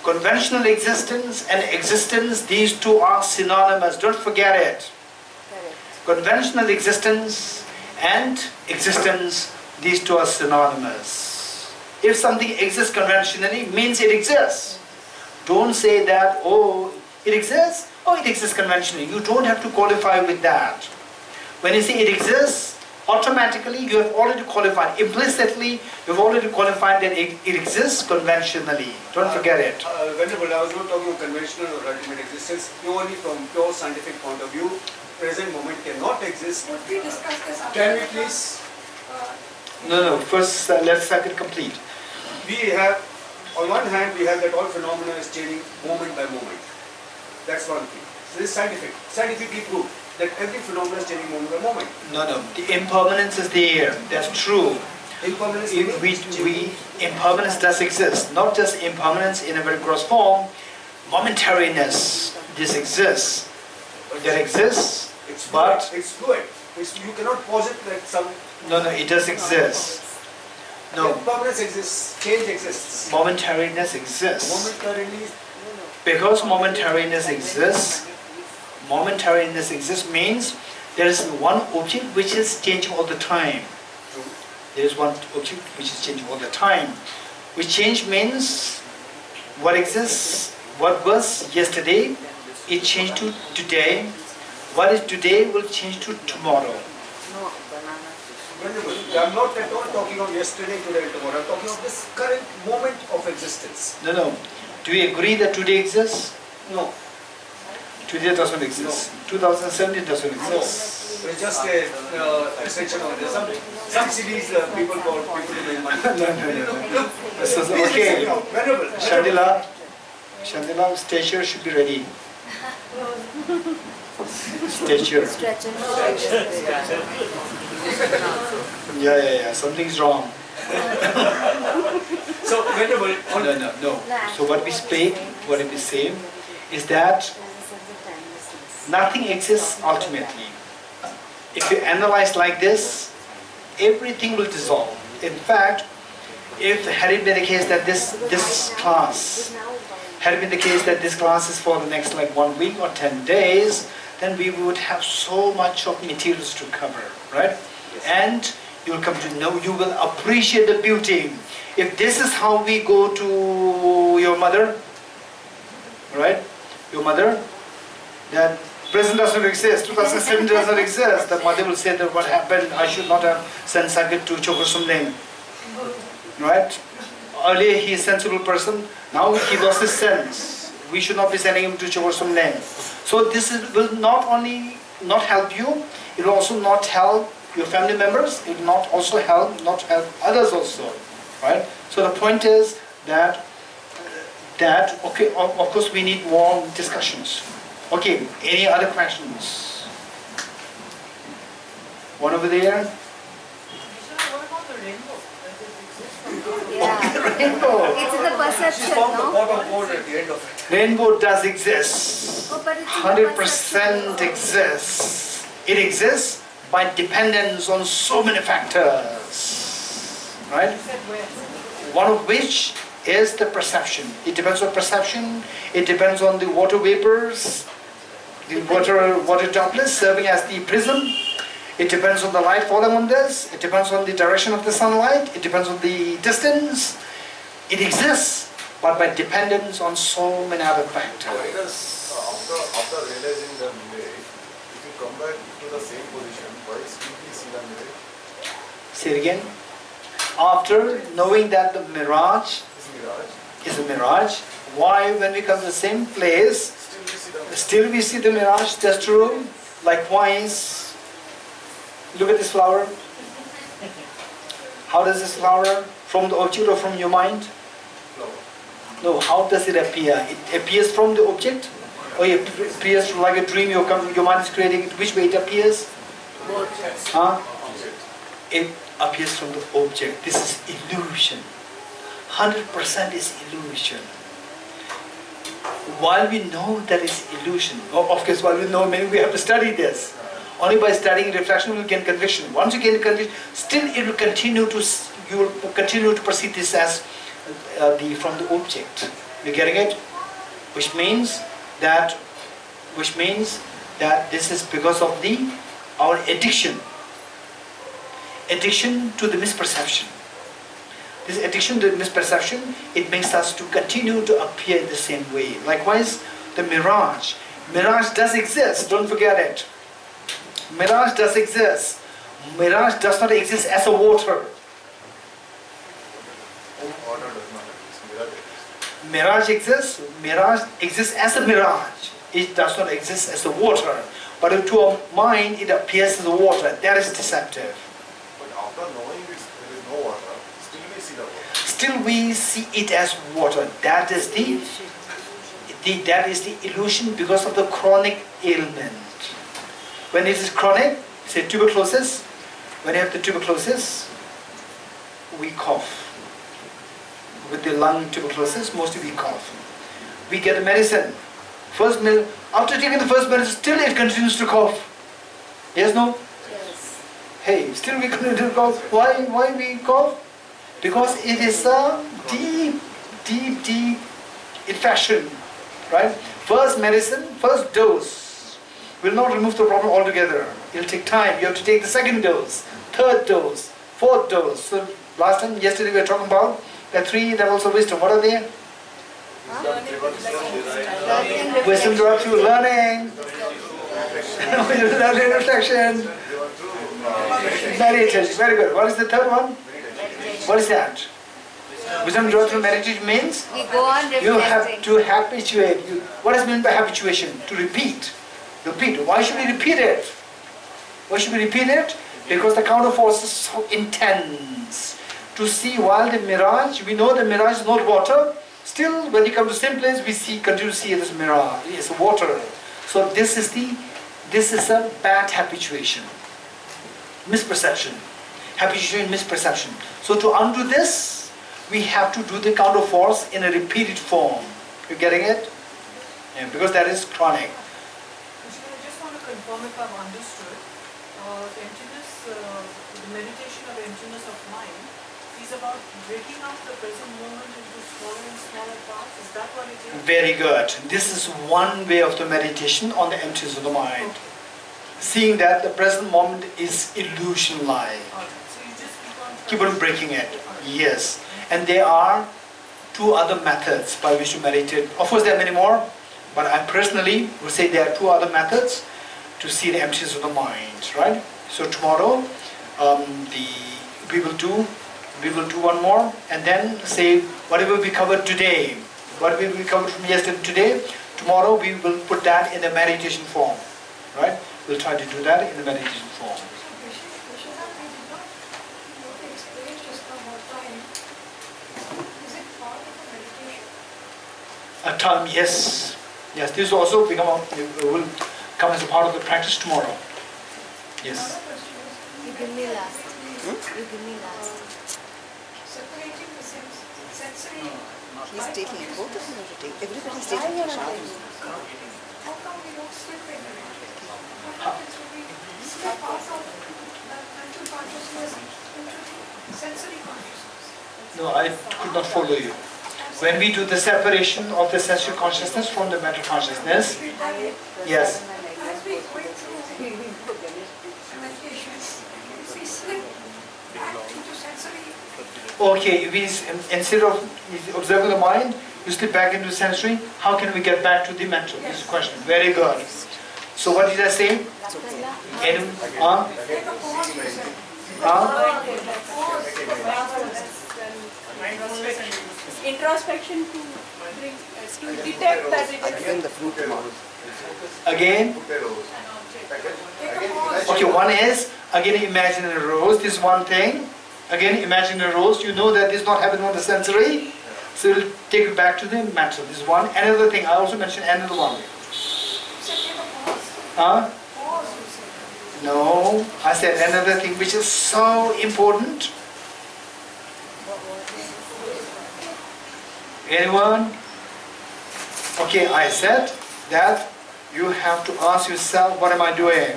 conventional existence and existence, these two are synonymous. Don't forget it. Conventional existence and existence, these two are synonymous. If something exists conventionally, means it exists. Don't say that, oh, it exists, oh, it exists conventionally. You don't have to qualify with that. When you say it exists, automatically you have already qualified. Implicitly, you have already qualified that it exists conventionally. Don't forget it. Venerable, I was not talking of conventional or ultimate existence. Purely from pure scientific point of view, present moment cannot exist. Would we discuss this after? Can we please? No. First, let's Sagat complete. We have, on one hand, we have that all phenomena is changing moment by moment. That's one thing. So this is scientific. Scientifically proved that every phenomenon is changing moment by moment. No. The impermanence is there. That's true. Impermanence. Impermanence does exist. Not just impermanence in a very gross form. Momentariness. This exists. That exists. It's but fluid. You cannot posit that some. No. It does exist. No. Impermanence exists. Change exists. Momentariness exists. Momentarily. Because momentariness exists means there is one object which is changing all the time. There is one object which is changing all the time. Which change means what exists, what was yesterday, it changed to today. What is today will change to tomorrow. I'm not at all talking of yesterday, today, and tomorrow. I'm talking of this current moment of existence. No. Do you agree that today exists? No. Today does not exist. 2017 does not exist. It's just a extension of this. Some cities people call people to make money. No. This is okay. Venerable. Shandila, statue should be ready. Statue. Yeah. Something's wrong. So, Venerable. No. So what we say is that nothing exists ultimately. If you analyze like this, everything will dissolve. In fact, if had it been the case that this class is for the next like 1 week or 10 days, then we would have so much of materials to cover, right? And you'll come to know, you will appreciate the beauty. If this is how we go to your mother, right? Your mother, that present does not exist, 2007 does not exist. The mother will say that what happened, I should not have sent Sagat to Choe Ling. Right? Earlier he is a sensible person, now he lost his sense. We should not be sending him to Choe Ling. So this will not only not help you, it will also not help your family members, it will not also help, not help others also, right? So the point is that, okay, of course we need more discussions. Okay, any other questions? One over there? What about the rainbow? Does it exist? Yeah. Rainbow. It's in the She perception, found the no? pot of gold at the end of it. Rainbow does exist. Oh, but it's in the 100% perception. exists. It exists by dependence on so many factors, right? You said where? One of which is the perception. It depends on perception. It depends on the water vapors, the water droplets serving as the prism. It depends on the light falling on this. It depends on the direction of the sunlight. It depends on the distance. It exists, but by dependence on so many other factors. Because after realizing the mirage, if you come back to the same position, why still we see the mirage? Say it again. After knowing that the mirage This mirage, is a mirage, why when we come to the same place, still we see the mirage. still we see the mirage? That's true. Likewise, look at this flower. How does this flower, from the object or from your mind? Flower. No, how does it appear? It appears from the object? Or it appears like a dream your mind is creating? Which way it appears? Huh? It appears from the object. This is illusion. 100% is illusion. While we know that is illusion, of course, while we know, maybe we have to study this. Only by studying reflection we will gain conviction. Once you gain conviction, still it will continue to, you will continue to perceive this as from the object. You getting it? Which means that this is because of our addiction to the misperception. This addiction to the misperception, it makes us to continue to appear in the same way. Likewise, the mirage does exist, don't forget it. Mirage does exist. Mirage does not exist as a water. Water does not exist, mirage exists. Mirage exists as a mirage. It does not exist as a water. But to our mind, it appears as a water. That is deceptive. But after knowing there is no water, still we see the water. Still we see it as water. That is the illusion because of the chronic ailment. When it is chronic, say tuberculosis, when you have the tuberculosis, we cough. With the lung tuberculosis, mostly we cough. We get a medicine. After taking the first medicine, still it continues to cough. Yes, no? Yes. Hey, still we continue to cough. Why we cough? Because it is a deep infection, right? First medicine, first dose will not remove the problem altogether. It'll take time. You have to take the second dose, third dose, fourth dose. So yesterday we were talking about the 3 levels of wisdom. What are they? Wisdom derived through learning, learning, reflection, meditation. Very good. What is the third one? What is that? Wisdom derived through meditation means We go on reflecting. you have to habituate. What is meant by habituation? To repeat. Repeat. Why should we repeat it? Why should we repeat it? Because the counter force is so intense. To see while the mirage, we know the mirage is not water. Still, when you come to the same place, we continue to see it as mirage, it's water. So this is a bad habituation, misperception, habituation, misperception. So to undo this, we have to do the counter force in a repeated form. You getting it? Yeah, because that is chronic. I just want to confirm if I've understood. Emptiness, the meditation of emptiness of mind is about breaking up the present moment into smaller and smaller parts. Is that what it is? Very good. This is one way of the meditation on the emptiness of the mind. Seeing that the present moment is illusion-like. So you just Keep on breaking it. Yes. And there are 2 other methods by which to meditate. Of course, there are many more, but I personally would say there are 2 other methods to see the emptiness of the mind. Right? So tomorrow, we will do one more, and then say whatever we covered today, whatever we covered from yesterday to today, tomorrow we will put that in the meditation form. Right? We'll try to do that in the meditation form. A time, yes. Yes, this also will come as a part of the practice tomorrow. Yes. You give me last. You give me last. Separating the sensory. He's taking both of them to take. Everybody's taking a shot. How come we don't slip into it? What happens when we step out of that mental consciousness into the sensory consciousness? No, I could not follow you. When we do the separation of the sensory consciousness from the mental consciousness, yes. As we go through meditation, if we slip back into sensory, Okay, instead of observing the mind, you slip back into sensory. How can we get back to the mental? This is the question. Very good. So what did I say? take a pause, you said. Introspection to bring, to detect that it is Again, the fruit tomorrow. Again? Okay, one is, again imagine a rose, this is one thing. Again, imagine a rose, you know that this is not happening on the sensory. So it will take you back to the mental. This is one. Another thing, I also mentioned another one. You said take a pause. Huh? Pause, you said. No, I said another thing which is so important. Anyone? Okay, I said that you have to ask yourself, what am I doing?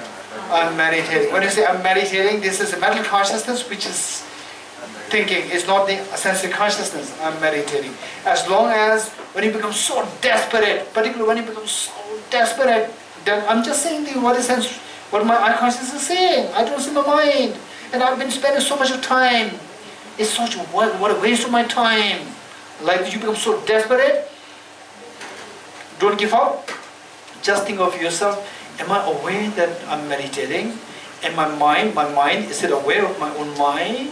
I'm meditating. When you say I'm meditating, this is a mental consciousness which is thinking. It's not the sensory consciousness. I'm meditating. As long as when you become so desperate, particularly when you become so desperate, then I'm just saying to you what my unconscious is saying. I don't see my mind. And I've been spending so much of time. It's such what a waste of my time. Like you become so desperate, don't give up. Just think of yourself, am I aware that I'm meditating? And my mind, is it aware of my own mind?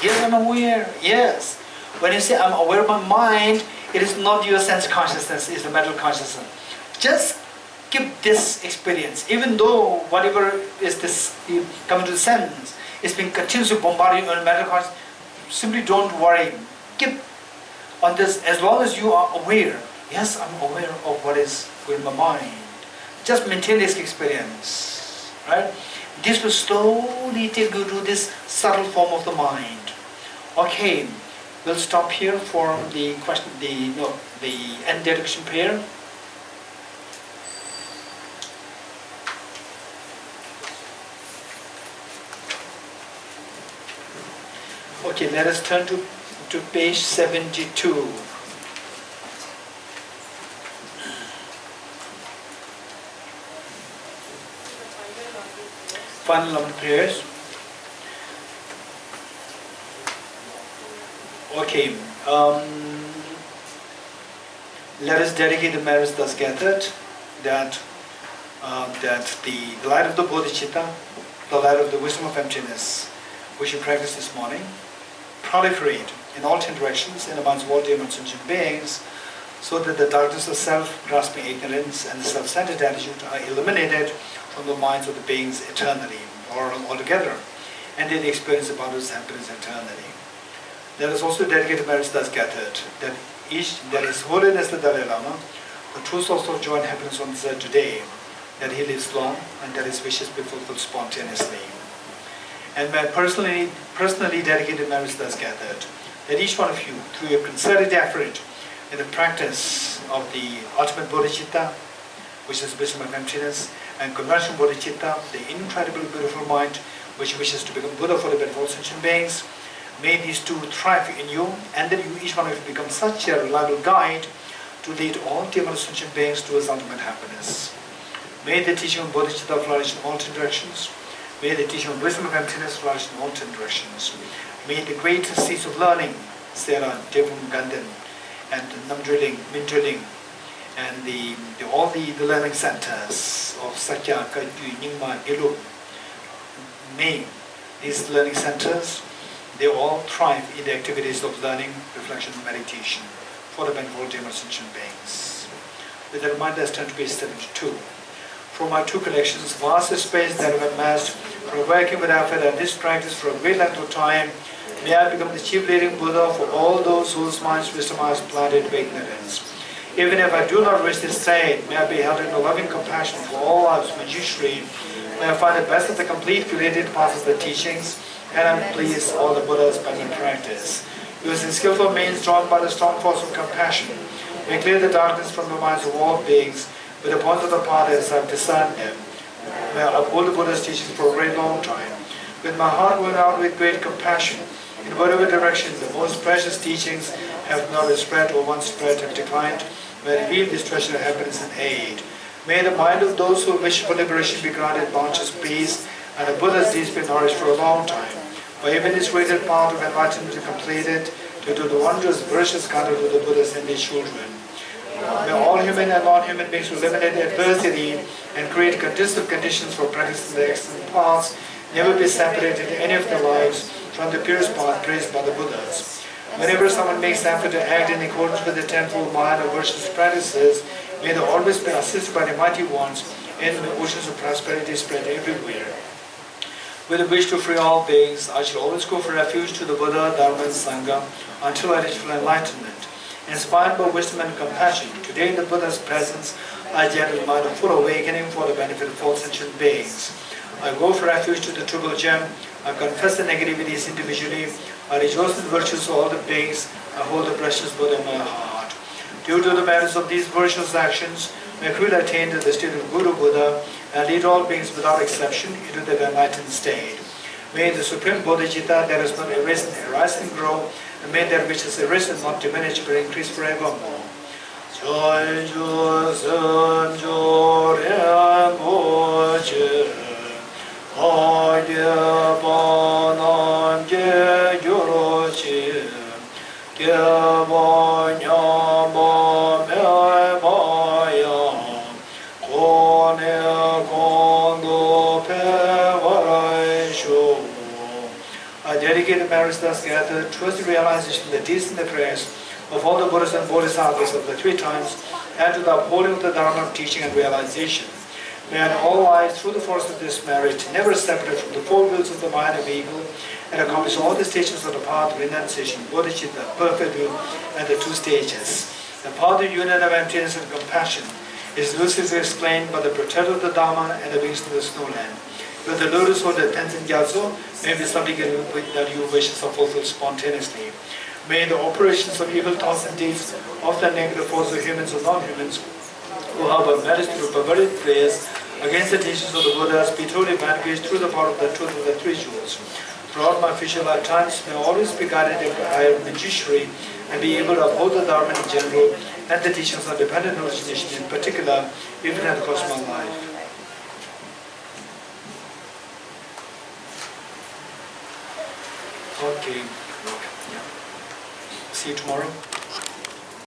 Yes, I'm aware, yes. When you say I'm aware of my mind, it is not your sense consciousness, it's the mental consciousness. Just keep this experience, even though whatever is this coming to the sense, it's being continuously bombarding on mental consciousness, simply don't worry. Keep on this, as long as you are aware, yes, I'm aware of what is in my mind. Just maintain this experience, right? This will slowly take you to this subtle form of the mind. Okay, we'll stop here for the question, the end dedication prayer. Okay, let us turn to page 72. Final 11 prayers. Okay, let us dedicate the merits thus gathered, that the light of the bodhicitta, the light of the wisdom of emptiness, which we practiced this morning, proliferate in all 10 directions in the minds of all dear sentient beings, so that the darkness of self-grasping ignorance and the self-centered attitude are eliminated from the minds of the beings eternally or altogether, and they experience abundance and happiness eternally. Let us also dedicate the merits thus gathered, that His Holiness the Dalai Lama, the true source of joy and happiness on this earth today, that he lives long and that his wishes be fulfilled spontaneously. And my personally dedicated merits thus gathered, that each one of you, through your concerted effort in the practice of the ultimate bodhicitta, which is wisdom of emptiness, and conventional bodhicitta, the incredibly beautiful mind, which wishes to become Buddha for the benefit of all sentient beings, may these two thrive in you, and that you, each one of you, become such a reliable guide to lead all dear sentient beings towards ultimate happiness. May the teaching of bodhicitta flourish in all 10 directions. May the teaching of wisdom of emptiness flourish in all 10 directions. May the great seeds of learning, Sera, Devum, Ganden, and Namdrilling, Mindrilling, and all the learning centers of Sakya, Kagyu, Nyingma, Gelug, may these learning centers, they all thrive in the activities of learning, reflection, and meditation for the benefit of all dear sentient beings. With that in mind, let's turn to page 72. From my two collections, vast space that I have amassed for working with effort and this practice for a great length of time, may I become the chief leading Buddha for all those whose minds wisdom has planted with ignorance. Even if I do not reach this state, may I be held in a loving compassion for all lives, Manjushri. May I find the best of the complete created parts of the teachings, and please all the Buddhas by my practice. Using skillful means drawn by the strong force of compassion, may clear the darkness from the minds of all beings with the points of the path as I've discerned them. May I uphold the Buddha's teachings for a very long time. With my heart going out with great compassion, in whatever direction the most precious teachings have not been spread or once spread have declined, may I reveal this treasure of happiness and aid. May the mind of those who wish for liberation be granted boundless peace, and the Buddha's deeds be nourished for a long time. For even this greater part of enlightenment is completed, to do the wondrous virtuous conduct of the Buddhas and their children. May all human and non-human beings who eliminate adversity and create conducive conditions for practicing the excellent paths never be separated in any of their lives from the purest path praised by the Buddhas. Whenever someone makes effort to act in accordance with the tenfold mind of virtuous practices, may they always be assisted by the mighty ones, and the oceans of prosperity spread everywhere. With a wish to free all beings, I shall always go for refuge to the Buddha, Dharma, and Sangha until I reach full enlightenment. Inspired by wisdom and compassion, today in the Buddha's presence, I gentle mind of full awakening for the benefit of all sentient beings. I go for refuge to the Triple Gem. I confess the negativities individually. I rejoice in the virtues of all the beings. I hold the precious Buddha in my heart. Due to the merits of these virtuous actions, may I will attain to the state of Guru Buddha and lead all beings without exception into the enlightened state. May the Supreme Bodhicitta that has not arisen arise and grow, and may that which has arisen not diminish but increase forevermore. I dedicate the merits thus gathered towards the realization of the deeds and the prayers of all the Buddhas and Bodhisattvas of the three times, and to the upholding of the Dharma of teaching and realization. May in all lives, through the force of this merit, never separate from the four wheels of the mind of evil, and accomplish all the stages of the path of renunciation, bodhicitta, perfect will, and the two stages. The path of union of emptiness and compassion is lucidly explained by the protector of the Dharma and the wings of the snowland. With the lotus or the Tenzin Gyatso, may be something that your wishes are fulfilled spontaneously. May the operations of evil thoughts and deeds of the negative force of humans or non-humans who have managed through perverted prayers against the teachings of the Buddhas be totally vanquished through the power of the truth of the three jewels. Throughout my future lifetimes, may I always be guided by Manjushri and be able to uphold the Dharma in general and the teachings of dependent origination in particular, even at the cost of my life. Okay. See you tomorrow.